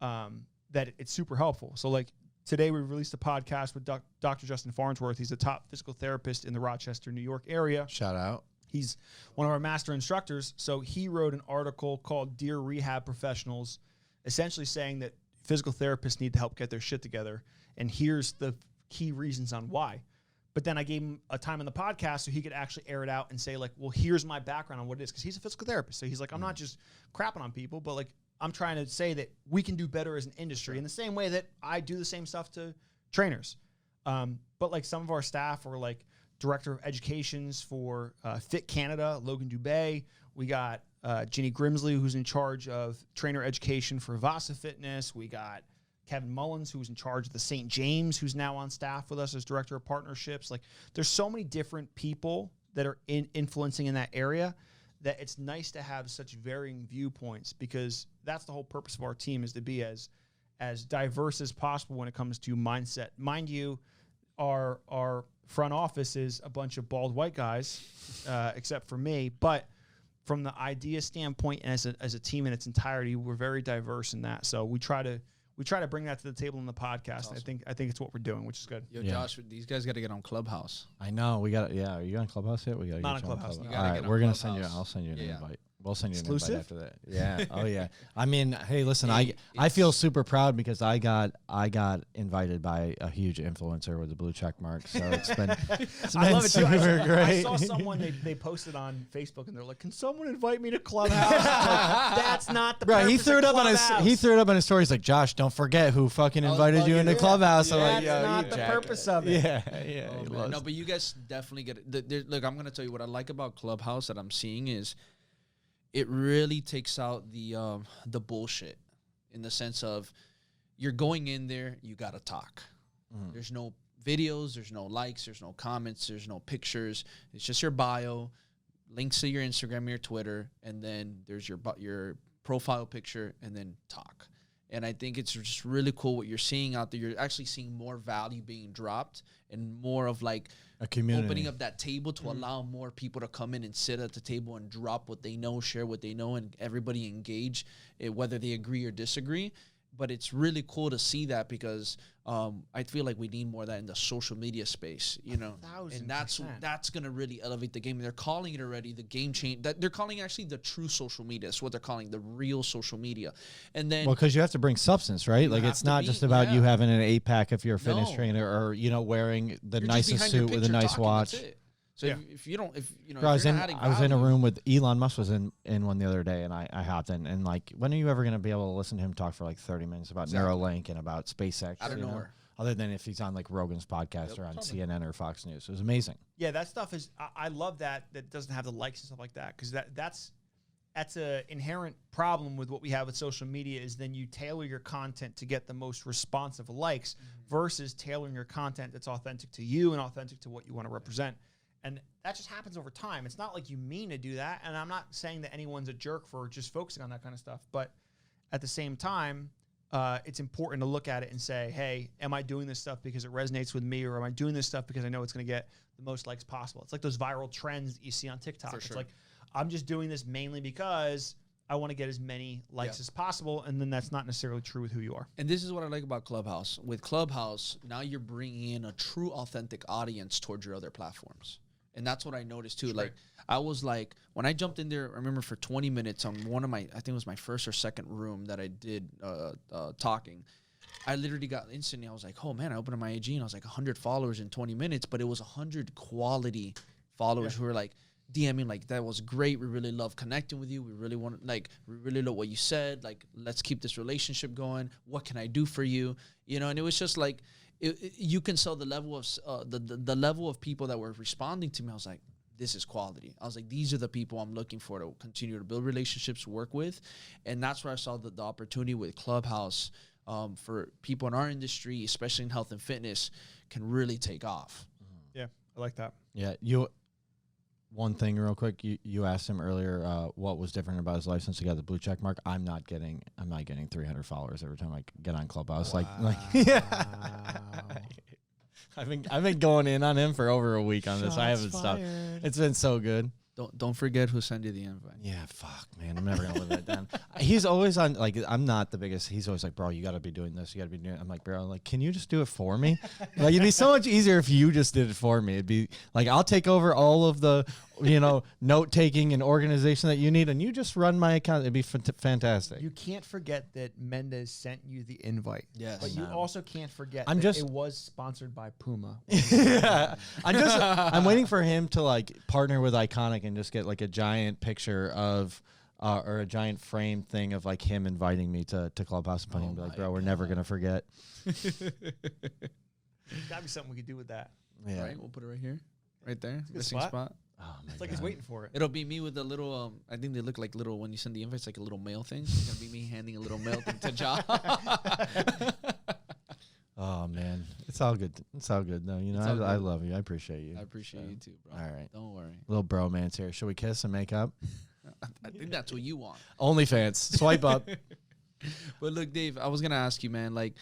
Speaker 3: that it's super helpful. So like today we released a podcast with Dr. Justin Farnsworth. He's a top physical therapist in the Rochester, New York area.
Speaker 2: Shout out.
Speaker 3: He's one of our master instructors. So he wrote an article called Dear Rehab Professionals, essentially saying that physical therapists need to help get their shit together. And here's the key reasons on why. But then I gave him a time on the podcast so he could actually air it out and say like, well, here's my background on what it is. Because he's a physical therapist. So he's like, I'm not just crapping on people, but like I'm trying to say that we can do better as an industry in the same way that I do the same stuff to trainers. But like some of our staff are like director of educations for Fit Canada, Logan Dubé. We got Ginny Grimsley, who's in charge of trainer education for Vasa Fitness. We got Kevin Mullins, who's in charge of the St. James, who's now on staff with us as director of partnerships. Like there's so many different people that are influencing in that area that it's nice to have such varying viewpoints because that's the whole purpose of our team is to be as diverse as possible when it comes to mindset. Mind you, our front office is a bunch of bald white guys, except for me. But from the idea standpoint and as a team in its entirety, we're very diverse in that. So we try to bring that to the table in the podcast. Awesome. I think it's what we're doing, which is good.
Speaker 1: Yo, Josh, these guys got to get on Clubhouse.
Speaker 2: I know. We got. Yeah, are you on Clubhouse yet? We got to
Speaker 3: not
Speaker 2: get
Speaker 3: on
Speaker 2: you
Speaker 3: Clubhouse.
Speaker 2: All right, we're gonna send you. I'll send you an invite. We'll send you an invite after that. Yeah. Oh yeah. I mean, hey, listen, I feel super proud because I got invited by a huge influencer with a blue check mark. So it's been
Speaker 3: I love it too.
Speaker 2: super great.
Speaker 3: I saw someone they posted on Facebook and they're like, "Can someone invite me to Clubhouse?" Like, that's not the
Speaker 2: Right, he
Speaker 3: purpose
Speaker 2: threw
Speaker 3: of
Speaker 2: it up on his story. He's like, Josh, don't forget who fucking invited you into Clubhouse. I'm like,
Speaker 3: that's not the purpose of it.
Speaker 2: Yeah.
Speaker 1: No, but you guys definitely get it. Look, I'm gonna tell you what I like about Clubhouse that I'm seeing is it really takes out the bullshit in the sense of you're going in there, you gotta talk. There's no videos, there's no likes, there's no comments, there's no pictures. It's just your bio, links to your Instagram, your Twitter, and then there's your profile picture, and then talk. And I think it's just really cool what you're seeing out there. You're actually seeing more value being dropped and more of like
Speaker 2: a community
Speaker 1: opening up that table to allow more people to come in and sit at the table and drop what they know, share what they know, and everybody engage, whether they agree or disagree. But it's really cool to see that because I feel like we need more of that in the social media space, you know.
Speaker 3: 1,000%.
Speaker 1: And that's going to really elevate the game. And they're calling it already the game change. That they're calling actually the true social media. It's what they're calling the real social media. And then
Speaker 2: because you have to bring substance, right? Like it's not just about you having an 8-pack if you're a fitness trainer or we're wearing the nicest suit with a nice watch.
Speaker 1: So
Speaker 3: Yeah.
Speaker 1: if you don't, if you know,
Speaker 2: Bro,
Speaker 1: if you're not adding
Speaker 2: I was in a
Speaker 1: value-
Speaker 2: room with Elon Musk was in one the other day, and I hopped in, and like, when are you ever going to be able to listen to him talk for like 30 minutes about
Speaker 1: Exactly.
Speaker 2: Neuralink and about SpaceX?
Speaker 1: Out of
Speaker 2: you know?
Speaker 1: nowhere.
Speaker 2: Other than if he's on like Rogan's podcast
Speaker 1: Yep,
Speaker 2: or on
Speaker 1: totally.
Speaker 2: CNN or Fox News. It was amazing.
Speaker 3: Yeah, that stuff is. I love that doesn't have the likes and stuff like that, because that's a inherent problem with what we have with social media. Is then you tailor your content to get the most responsive likes versus tailoring your content that's authentic to you and authentic to what you want to represent. And that just happens over time. It's not like you mean to do that. And I'm not saying that anyone's a jerk for just focusing on that kind of stuff. But at the same time, it's important to look at it and say, hey, am I doing this stuff because it resonates with me, or am I doing this stuff because I know it's going to get the most likes possible? It's like those viral trends that you see on TikTok.
Speaker 1: For
Speaker 3: It's
Speaker 1: sure.
Speaker 3: like, I'm just doing this mainly because I want to get as many likes as possible. And then that's not necessarily true with who you are.
Speaker 1: And this is what I like about Clubhouse. With Clubhouse, now you're bringing in a true, authentic audience towards your other platforms. And that's what I noticed too. Like, I was like, when I jumped in there, I remember for 20 minutes on one of my, I think it was my first or second room that I did talking. I literally got instantly, I was like, oh man, I opened up my IG and I was like 100 followers in 20 minutes, but it was 100 quality followers who were like DMing, like, that was great. We really love connecting with you. We really want, like, we really love what you said. Like, let's keep this relationship going. What can I do for you? You know, and it was just like, you can sell the level of the level of people that were responding to me. I was like, this is quality. I was like, these are the people I'm looking for to continue to build relationships, work with. And that's where I saw the opportunity with Clubhouse for people in our industry, especially in health and fitness, can really take off.
Speaker 3: Yeah, I like that.
Speaker 2: Yeah, one thing real quick, you asked him earlier what was different about his life since he got the blue check mark. I'm not getting 300 followers every time I get on Clubhouse. Like yeah. I've been going in on him for over a week on this. I haven't stopped. It's been so good.
Speaker 1: Don't forget who sent you the invite.
Speaker 2: Yeah, fuck, man. I'm never gonna live that down. He's always on, like, I'm not the biggest. He's always like, bro, you gotta be doing this. You gotta be doing it. I'm like, bro, like, can you just do it for me? Like, it'd be so much easier if you just did it for me. It'd be like, I'll take over all of the, note taking and organization that you need, and you just run my account. It'd be fantastic.
Speaker 3: You can't forget that Mendez sent you the invite.
Speaker 1: Yes.
Speaker 3: But you also can't forget it was sponsored by Puma.
Speaker 2: Yeah. I'm waiting for him to like partner with Iconic and just get like a giant picture of or a giant frame thing of like him inviting me to Clubhouse and putting him like, bro, we're never gonna forget.
Speaker 3: Gotta be something we could do with that.
Speaker 2: Yeah.
Speaker 1: Right, we'll put it right here, right there.
Speaker 3: a good
Speaker 1: Missing
Speaker 3: spot.
Speaker 2: Oh, my
Speaker 3: It's like he's waiting for it.
Speaker 1: It'll be me with a little. I think they look like little when you send the invites, like a little mail thing. It's gonna be me handing a little mail thing to Ja.
Speaker 2: Oh man, it's all good. It's all good though. I love you. I apprate you.
Speaker 1: I appreciate you too, bro.
Speaker 2: All right.
Speaker 1: Don't worry.
Speaker 2: Little bromance here. Should we kiss and make up?
Speaker 1: I think that's what you want.
Speaker 2: OnlyFans. Swipe up.
Speaker 1: But look, Dave, I was gonna ask you, man. Like,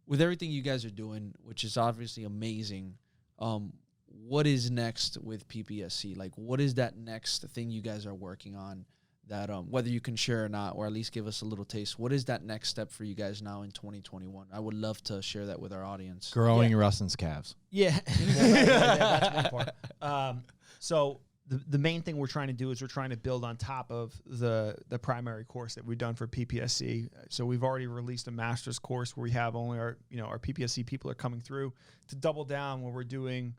Speaker 1: with everything you guys are doing, which is obviously amazing, what is next with PPSC? Like, what is that next thing you guys are working on? That whether you can share or not, or at least give us a little taste. What is that next step for you guys now in 2021? I would love to share that with our audience.
Speaker 2: Growing Rustin's calves.
Speaker 3: Yeah. That's one part. So the main thing we're trying to do is we're trying to build on top of the primary course that we've done for PPSC. So we've already released a master's course where we have only our PPSC people are coming through to double down where we're doing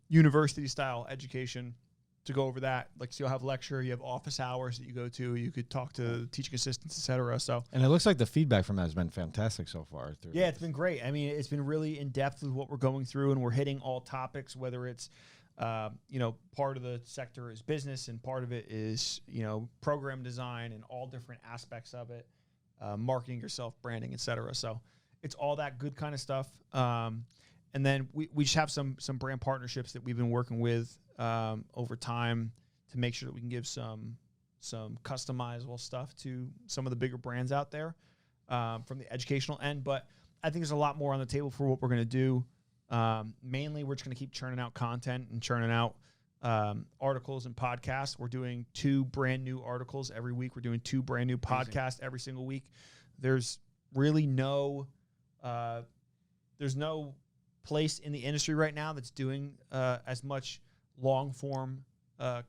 Speaker 3: university style education. To go over that, like, so you'll have lecture, you have office hours that you go to, you could talk to teaching assistants, et cetera. So,
Speaker 2: and it looks like the feedback from that has been fantastic so far.
Speaker 3: Yeah, it's been great. I mean, it's been really in depth with what we're going through, and we're hitting all topics, whether it's, part of the sector is business, and part of it is, program design and all different aspects of it, marketing yourself, branding, et cetera. So it's all that good kind of stuff. And then we just have some brand partnerships that we've been working with over time to make sure that we can give some customizable stuff to some of the bigger brands out there from the educational end. But I think there's a lot more on the table for what we're going to do. Mainly, we're just going to keep churning out content and churning out articles and podcasts. We're doing 2 brand new articles every week. We're doing 2 brand new podcasts every single week. There's really no place in the industry right now that's doing as much long form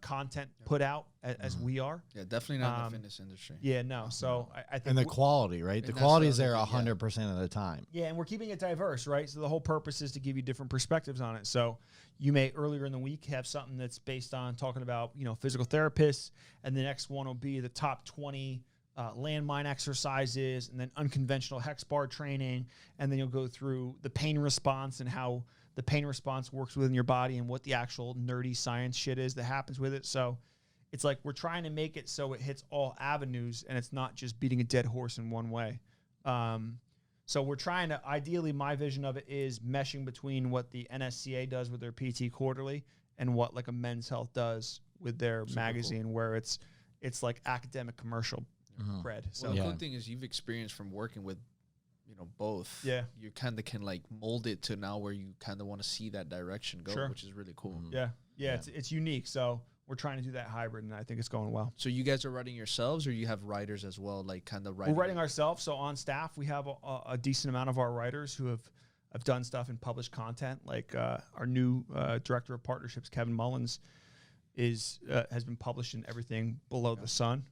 Speaker 3: content put out as we are.
Speaker 1: Yeah, definitely not in the fitness industry.
Speaker 3: Yeah, no. So I think
Speaker 2: And the quality, right? The
Speaker 1: that's
Speaker 2: quality
Speaker 1: the
Speaker 2: is there
Speaker 1: other thing,
Speaker 2: 100% of the time.
Speaker 3: yeah, and we're keeping it diverse, right? So the whole purpose is to give you different perspectives on it. So you may earlier in the week have something that's based on talking about, physical therapists, and the next one will be the top 20 landmine exercises, and then unconventional hex bar training, and then you'll go through the pain response and how the pain response works within your body and what the actual nerdy science shit is that happens with it. So it's like we're trying to make it so it hits all avenues and it's not just beating a dead horse in one way. So we're trying to, ideally, my vision of it is meshing between what the NSCA does with their PT Quarterly and what like a Men's Health does with their magazine, where it's like academic commercial cred. So
Speaker 1: The cool thing is you've experienced from working with, both.
Speaker 3: Yeah.
Speaker 1: You kind of can like mold it to now where you kind of want to see that direction go, which is really cool.
Speaker 3: Yeah. It's unique. So we're trying to do that hybrid, and I think it's going well.
Speaker 1: So you guys are writing yourselves, or you have writers as well, like kind of writing?
Speaker 3: We're writing ourselves. So on staff, we have a decent amount of our writers who have done stuff and published content. Like our new director of partnerships, Kevin Mullins, has been published in everything below the sun.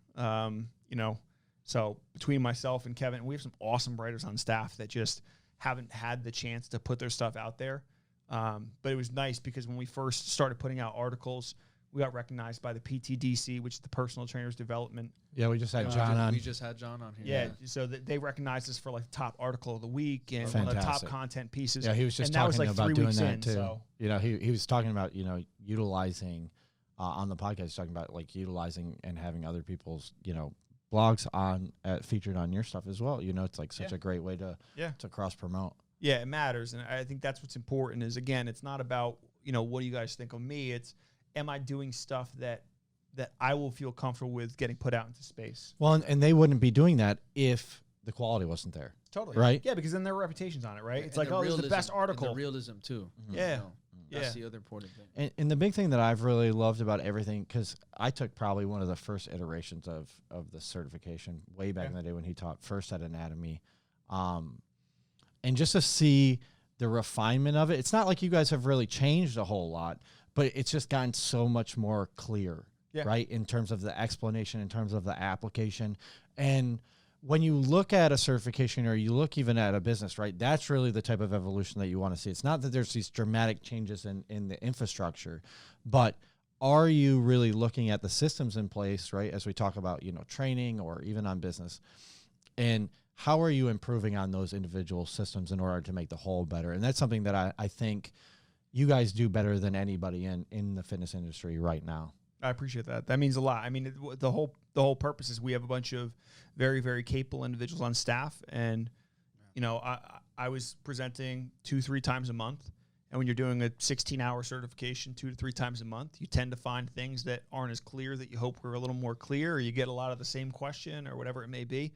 Speaker 3: So between myself and Kevin, we have some awesome writers on staff that just haven't had the chance to put their stuff out there. But it was nice because when we first started putting out articles, we got recognized by the PTDC, which is the Personal Trainers Development.
Speaker 2: Yeah, we just had John on.
Speaker 1: We just had John on here.
Speaker 3: Yeah, so they recognized us for like the top article of the week and one of the top content pieces.
Speaker 2: Yeah, he was just
Speaker 3: and
Speaker 2: talking
Speaker 3: that was like
Speaker 2: about
Speaker 3: 3
Speaker 2: doing
Speaker 3: weeks
Speaker 2: that
Speaker 3: in,
Speaker 2: too.
Speaker 3: So.
Speaker 2: He was talking about utilizing on the podcast, talking about like utilizing and having other people's blogs on featured on your stuff as well. It's like such a great way to cross promote.
Speaker 3: Yeah, it matters, and I think that's what's important. Is again, it's not about what do you guys think of me. It's am I doing stuff that I will feel comfortable with getting put out into space.
Speaker 2: Well, and they wouldn't be doing that if the quality wasn't there.
Speaker 3: Totally.
Speaker 2: Right?
Speaker 3: Yeah, because then their reputation's on it, right?
Speaker 1: Yeah,
Speaker 3: it's like, oh, this is the best article.
Speaker 1: And the realism, too.
Speaker 3: Yeah.
Speaker 1: That's the other important thing.
Speaker 2: And the big thing that I've really loved about everything, because I took probably one of the first iterations of the certification way back in the day when he taught first at anatomy. And just to see the refinement of it, it's not like you guys have really changed a whole lot, but it's just gotten so much more clear, right? In terms of the explanation, in terms of the application. And when you look at a certification or you look even at a business, right, that's really the type of evolution that you want to see. It's not that there's these dramatic changes in the infrastructure, but are you really looking at the systems in place, right, as we talk about, training or even on business? And how are you improving on those individual systems in order to make the whole better? And that's something that I think you guys do better than anybody in the fitness industry right now.
Speaker 3: I appreciate that. That means a lot. I mean, the whole purpose is we have a bunch of very, very capable individuals on staff. And, I was presenting 2-3 times a month. And when you're doing a 16-hour certification 2 to 3 times a month, you tend to find things that aren't as clear that you hope were a little more clear, or you get a lot of the same question or whatever it may be.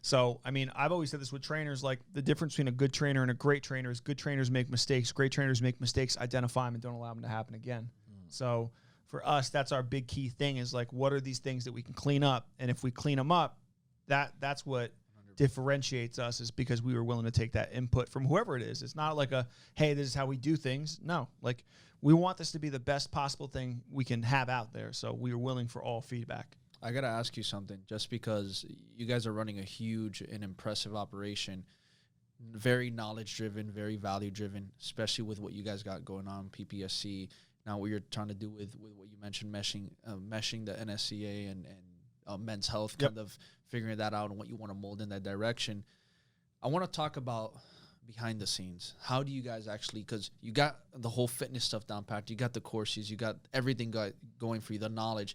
Speaker 3: So, I mean, I've always said this with trainers, like the difference between a good trainer and a great trainer is good trainers make mistakes. Great trainers make mistakes, identify them, and don't allow them to happen again. So for us, that's our big key thing is like, what are these things that we can clean up? And if we clean them up, that's what differentiates us, is because we were willing to take that input from whoever it is. It's not like hey, this is how we do things. No, like we want this to be the best possible thing we can have out there. So we are willing for all feedback.
Speaker 1: I got to ask you something, just because you guys are running a huge and impressive operation, very knowledge-driven, very value-driven, especially with what you guys got going on, PPSC. Now what you're trying to do with what you mentioned, meshing the NSCA and Men's Health, kind of figuring that out and what you want to mold in that direction. I want to talk about behind the scenes. How do you guys actually, because you got the whole fitness stuff down packed, you got the courses, you got everything going for you, the knowledge.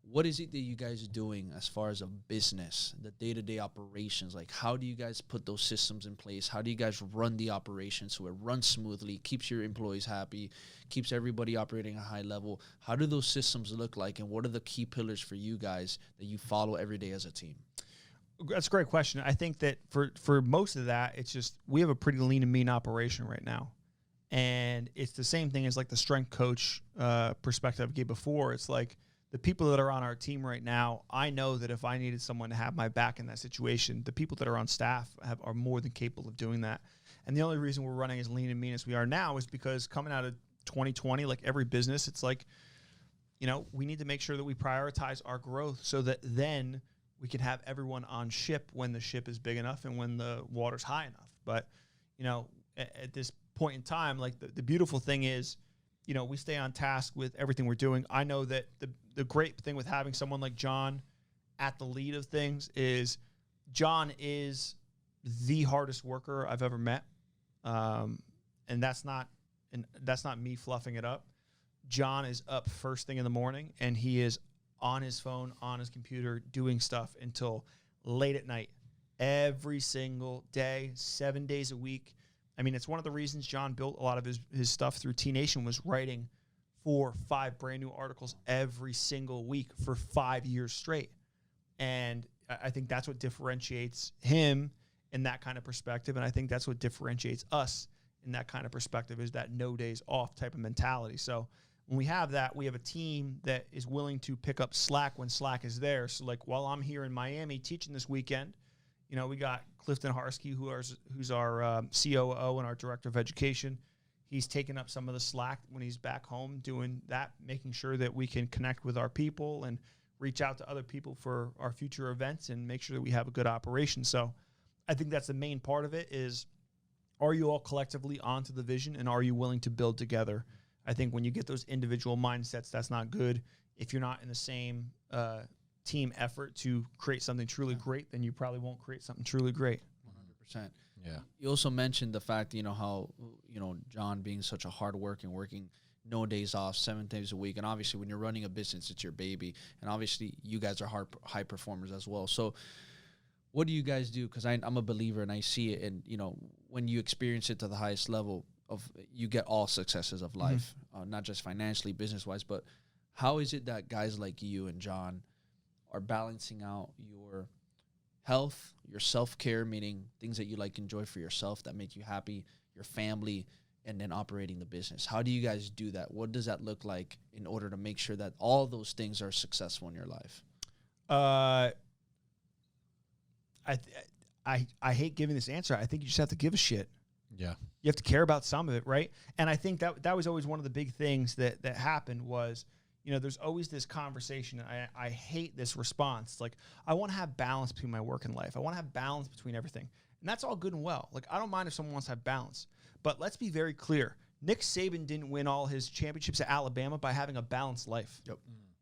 Speaker 1: What is it that you guys are doing as far as a business, the day-to-day operations? Like, how do you guys put those systems in place? How do you guys run the operation so it runs smoothly, keeps your employees happy, keeps everybody operating at a high level? How do those systems look like, and what are the key pillars for you guys that you follow every day as a team?
Speaker 3: That's a great question. I think that for most of that, it's just we have a pretty lean and mean operation right now. And it's the same thing as like the strength coach perspective I gave before. It's like, the people that are on our team right now, I know that if I needed someone to have my back in that situation, the people that are on staff are more than capable of doing that. And the only reason we're running as lean and mean as we are now is because coming out of 2020, like every business, it's like we need to make sure that we prioritize our growth so that then we can have everyone on ship when the ship is big enough and when the water's high enough. But, at this point in time, like the beautiful thing is, we stay on task with everything we're doing. I know that the great thing with having someone like John at the lead of things is John is the hardest worker I've ever met. And that's not me fluffing it up. John is up first thing in the morning, and he is on his phone, on his computer, doing stuff until late at night, every single day, 7 days a week. I mean, it's one of the reasons John built a lot of his stuff through T Nation, was writing 4 or 5 brand new articles every single week for 5 years straight. And I think that's what differentiates him in that kind of perspective. And I think that's what differentiates us in that kind of perspective, is that no days off type of mentality. So when we have that, we have a team that is willing to pick up slack when slack is there. So like while I'm here in Miami teaching this weekend, we got Clifton Harsky, who's our COO and our director of education. He's taking up some of the slack when he's back home doing that, making sure that we can connect with our people and reach out to other people for our future events and make sure that we have a good operation. So I think that's the main part of it is, are you all collectively onto the vision, and are you willing to build together? I think when you get those individual mindsets, that's not good. If you're not in the same team effort to create something truly great, then you probably won't create something truly great.
Speaker 1: 100%.
Speaker 2: Yeah.
Speaker 1: You also mentioned the fact, how, John being such a hard working, working no days off, 7 days a week. And obviously when you're running a business, it's your baby. And obviously you guys are high performers as well. So what do you guys do? Because I'm a believer and I see it. And, when you experience it to the highest level you get all successes of life, not just financially, business-wise, but how is it that guys like you and John are balancing out your health, your self-care, meaning things that you enjoy for yourself that make you happy, your family, and then operating the business? How do you guys do that? What does that look like in order to make sure that all those things are successful in your life?
Speaker 3: I hate giving this answer. I think you just have to give a shit.
Speaker 2: Yeah.
Speaker 3: You have to care about some of it, right? And I think that was always one of the big things that happened was, there's always this conversation. I hate this response. Like, I want to have balance between my work and life. I want to have balance between everything. And that's all good and well. Like, I don't mind if someone wants to have balance. But let's be very clear. Nick Saban didn't win all his championships at Alabama by having a balanced life.
Speaker 1: Yep.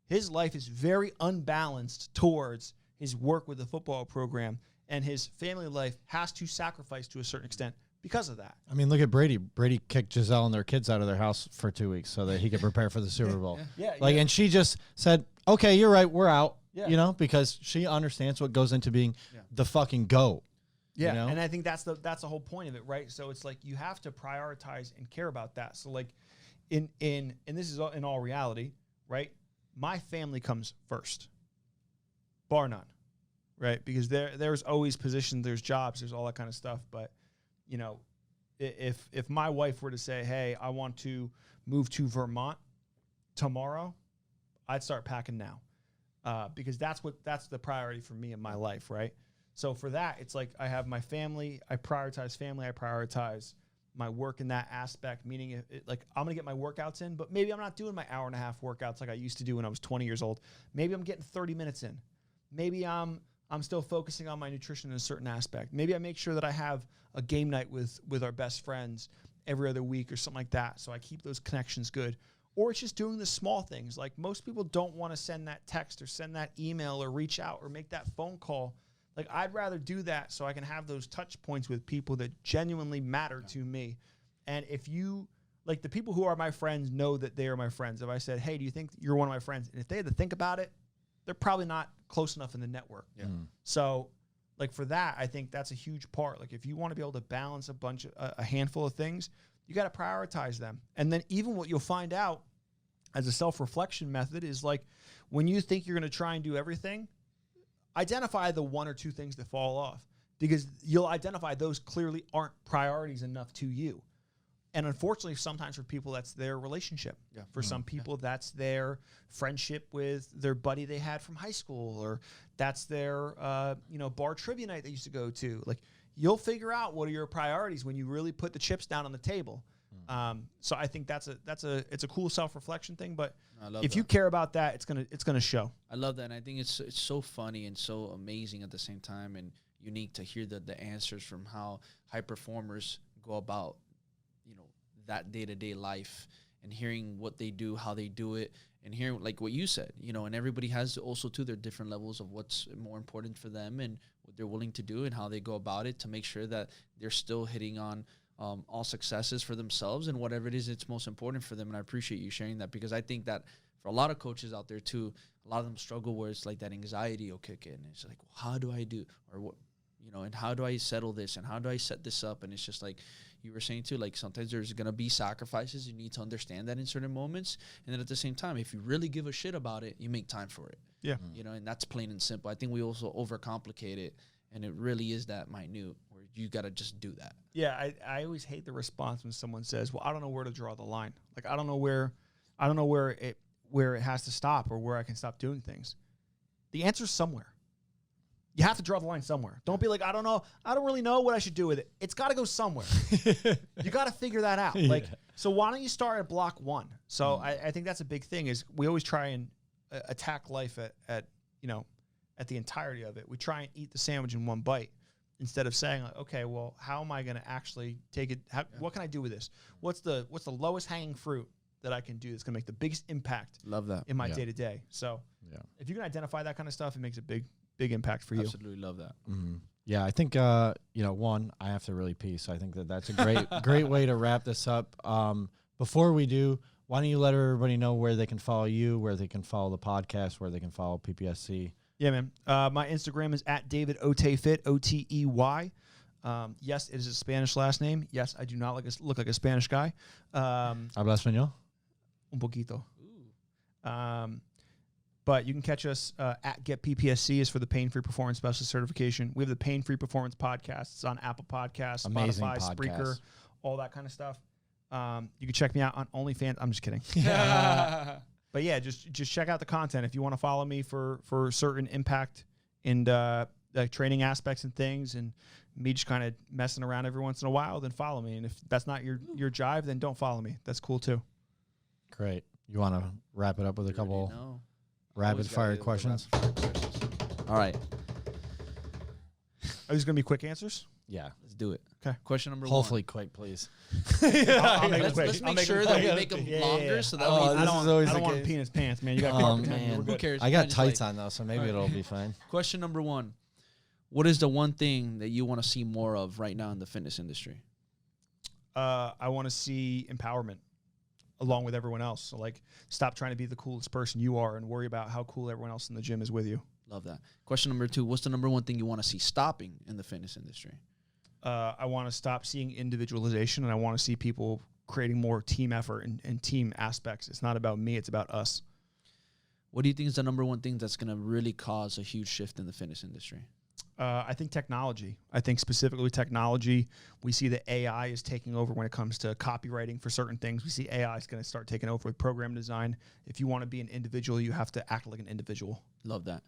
Speaker 3: His life is very unbalanced towards his work with the football program, and his family life has to sacrifice to a certain extent because of that.
Speaker 2: I mean, look at Brady. Brady kicked Giselle and their kids out of their house for 2 weeks so that he could prepare for the Super Bowl.
Speaker 3: Yeah.
Speaker 2: And she just said, okay, you're right, we're out,
Speaker 3: Yeah.
Speaker 2: because she understands what goes into being the fucking GOAT.
Speaker 3: Yeah, and I think that's the whole point of it, right? So it's like you have to prioritize and care about that. So like and this is in all reality, right? My family comes first, bar none, right? Because there's always positions, there's jobs, there's all that kind of stuff. But if my wife were to say, hey, I want to move to Vermont tomorrow, I'd start packing now, because that's the priority for me in my life, right? So for that, it's like I have my family, I prioritize my work in that aspect, meaning like I'm going to get my workouts in, but maybe I'm not doing my hour and a half workouts like I used to do when I was 20 years old. Maybe I'm getting 30 minutes in. Maybe I'm still focusing on my nutrition in a certain aspect. Maybe I make sure that I have a game night with our best friends every other week or something like that, so I keep those connections good. Or it's just doing the small things. Like most people don't want to send that text or send that email or reach out or make that phone call. Like, I'd rather do that so I can have those touch points with people that genuinely matter to me. And if you, like, the people who are my friends know that they are my friends. If I said, hey, do you think you're one of my friends? And if they had to think about it, they're probably not close enough in the network.
Speaker 1: Yeah.
Speaker 3: So, like, for that, I think that's a huge part. Like, if you want to be able to balance a handful of things, you got to prioritize them. And then even what you'll find out as a self-reflection method is, like, when you think you're going to try and do everything, identify the one or two things that fall off, because you'll identify those clearly aren't priorities enough to you. And unfortunately, sometimes for people, that's their relationship.
Speaker 1: Yeah.
Speaker 3: For some people, that's their friendship with their buddy they had from high school, or that's their bar trivia night they used to go to. Like, you'll figure out what are your priorities when you really put the chips down on the table. So I think it's a cool self-reflection thing, but
Speaker 1: I love
Speaker 3: if
Speaker 1: that.
Speaker 3: you care about that, it's gonna show.
Speaker 1: I love that, and I think it's so funny and so amazing at the same time, and unique to hear the answers from how high performers go about, that day-to-day life, and hearing what they do, how they do it, and hearing like what you said, and everybody has also too their different levels of what's more important for them and what they're willing to do and how they go about it to make sure that they're still hitting on all successes for themselves and whatever it is it's most important for them. And I appreciate you sharing that, because I think that for a lot of coaches out there too, a lot of them struggle where it's like that anxiety will kick in. It's like, well, how do I do, or what, and how do I settle this, and how do I set this up? And it's just like you were saying too, like sometimes there's going to be sacrifices. You need to understand that in certain moments. And then at the same time, if you really give a shit about it, you make time for it.
Speaker 3: Yeah.
Speaker 1: And that's plain and simple. I think we also overcomplicate it, and it really is that minute where you got to just do that.
Speaker 3: Yeah, I always hate the response when someone says, "Well, I don't know where to draw the line. Like I don't know where it has to stop or where I can stop doing things." The answer's somewhere. You have to draw the line somewhere. Don't be like, "I don't know. I don't really know what I should do with it." It's got to go somewhere. You got to figure that out. Like, so why don't you start at block one? So I think that's a big thing. Is we always try and attack life at the entirety of it. We try and eat the sandwich in one bite, instead of saying, like, okay, well, how am I going to actually take it? What can I do with this? What's the lowest hanging fruit that I can do that's going to make the biggest impact?
Speaker 1: Love that.
Speaker 3: In my day to day. So if you can identify that kind of stuff, it makes a big impact for you.
Speaker 1: Absolutely love that.
Speaker 2: Mm-hmm. Yeah, I think one, I have to really pee, so I think that's a great way to wrap this up. Before we do, why don't you let everybody know where they can follow you, where they can follow the podcast, where they can follow PPSC?
Speaker 3: Yeah, man. My Instagram is at David Oteyfit, Otey. Yes, it is a Spanish last name. Yes, I do not look like a Spanish guy.
Speaker 2: ¿Hablas español?
Speaker 3: Un poquito. But you can catch us at Get PPSC is for the Pain-Free Performance Specialist certification. We have the Pain-Free Performance podcast. It's on Apple Podcasts,
Speaker 2: Amazing
Speaker 3: Spotify,
Speaker 2: podcast.
Speaker 3: Spreaker, all that kind of stuff. You can check me out on OnlyFans. I'm just kidding. But yeah, just check out the content. If you want to follow me for certain impact and training aspects and things, and me just kind of messing around every once in a while, then follow me. And if that's not your jive, then don't follow me. That's cool too.
Speaker 2: Great. You want to wrap it up with a couple rapid fire questions?
Speaker 1: All right.
Speaker 3: Are these going to be quick answers?
Speaker 2: Yeah.
Speaker 1: Let's do it.
Speaker 3: Okay.
Speaker 1: Question number
Speaker 2: Hopefully quick, please.
Speaker 3: I'll make it quick.
Speaker 1: Let's make sure that we make them longer so that we
Speaker 3: I don't want to pee in his pants, man. You got
Speaker 2: Oh,
Speaker 3: to
Speaker 2: man.
Speaker 1: Who cares?
Speaker 2: I got
Speaker 1: Just
Speaker 2: tights
Speaker 1: like-
Speaker 2: on, though, so maybe it'll be fine.
Speaker 1: Question number 1. What is the one thing that you want to see more of right now in the fitness industry?
Speaker 3: I want to see empowerment along with everyone else. So, like, stop trying to be the coolest person you are and worry about how cool everyone else in the gym is with you.
Speaker 1: Love that. Question number 2. What's the number one thing you want to see stopping in the fitness industry?
Speaker 3: I want to stop seeing individualization, and I want to see people creating more team effort and team aspects. It's not about me. It's about us.
Speaker 1: What do you think is the number one thing that's going to really cause a huge shift in the fitness industry?
Speaker 3: I think technology. I think specifically technology. We see that AI is taking over when it comes to copywriting for certain things. We see AI is going to start taking over with program design. If you want to be an individual, you have to act like an individual.
Speaker 1: Love that.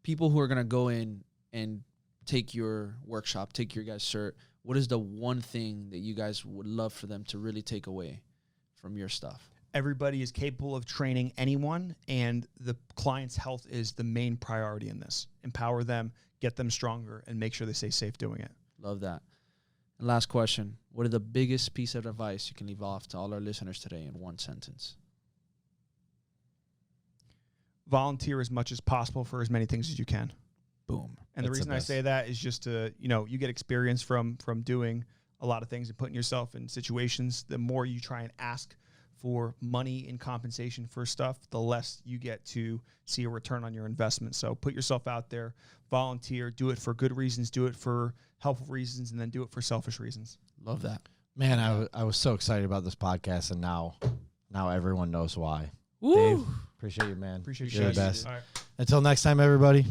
Speaker 1: People who are going to go in and take your workshop, take your guys' cert, what is the one thing that you guys would love for them to really take away from your stuff?
Speaker 3: Everybody is capable of training anyone, and the client's health is the main priority in this. Empower them, get them stronger, and make sure they stay safe doing it.
Speaker 1: Love that. And last question. What are the biggest piece of advice you can leave off to all our listeners today in one sentence?
Speaker 3: Volunteer as much as possible for as many things as you can.
Speaker 1: Boom.
Speaker 3: And the
Speaker 2: That's the
Speaker 3: reason I
Speaker 2: best.
Speaker 3: say that is just to, you get experience from doing a lot of things and putting yourself in situations. The more you try and ask for money in compensation for stuff, the less you get to see a return on your investment. So put yourself out there, volunteer, do it for good reasons, do it for helpful reasons, and then do it for selfish reasons.
Speaker 1: Love that.
Speaker 2: Man, I was so excited about this podcast, and now everyone knows why.
Speaker 1: Woo!
Speaker 2: Dave, appreciate you, man.
Speaker 3: Appreciate
Speaker 2: You're
Speaker 3: you.
Speaker 2: the best.
Speaker 3: All right.
Speaker 2: Until next time, everybody.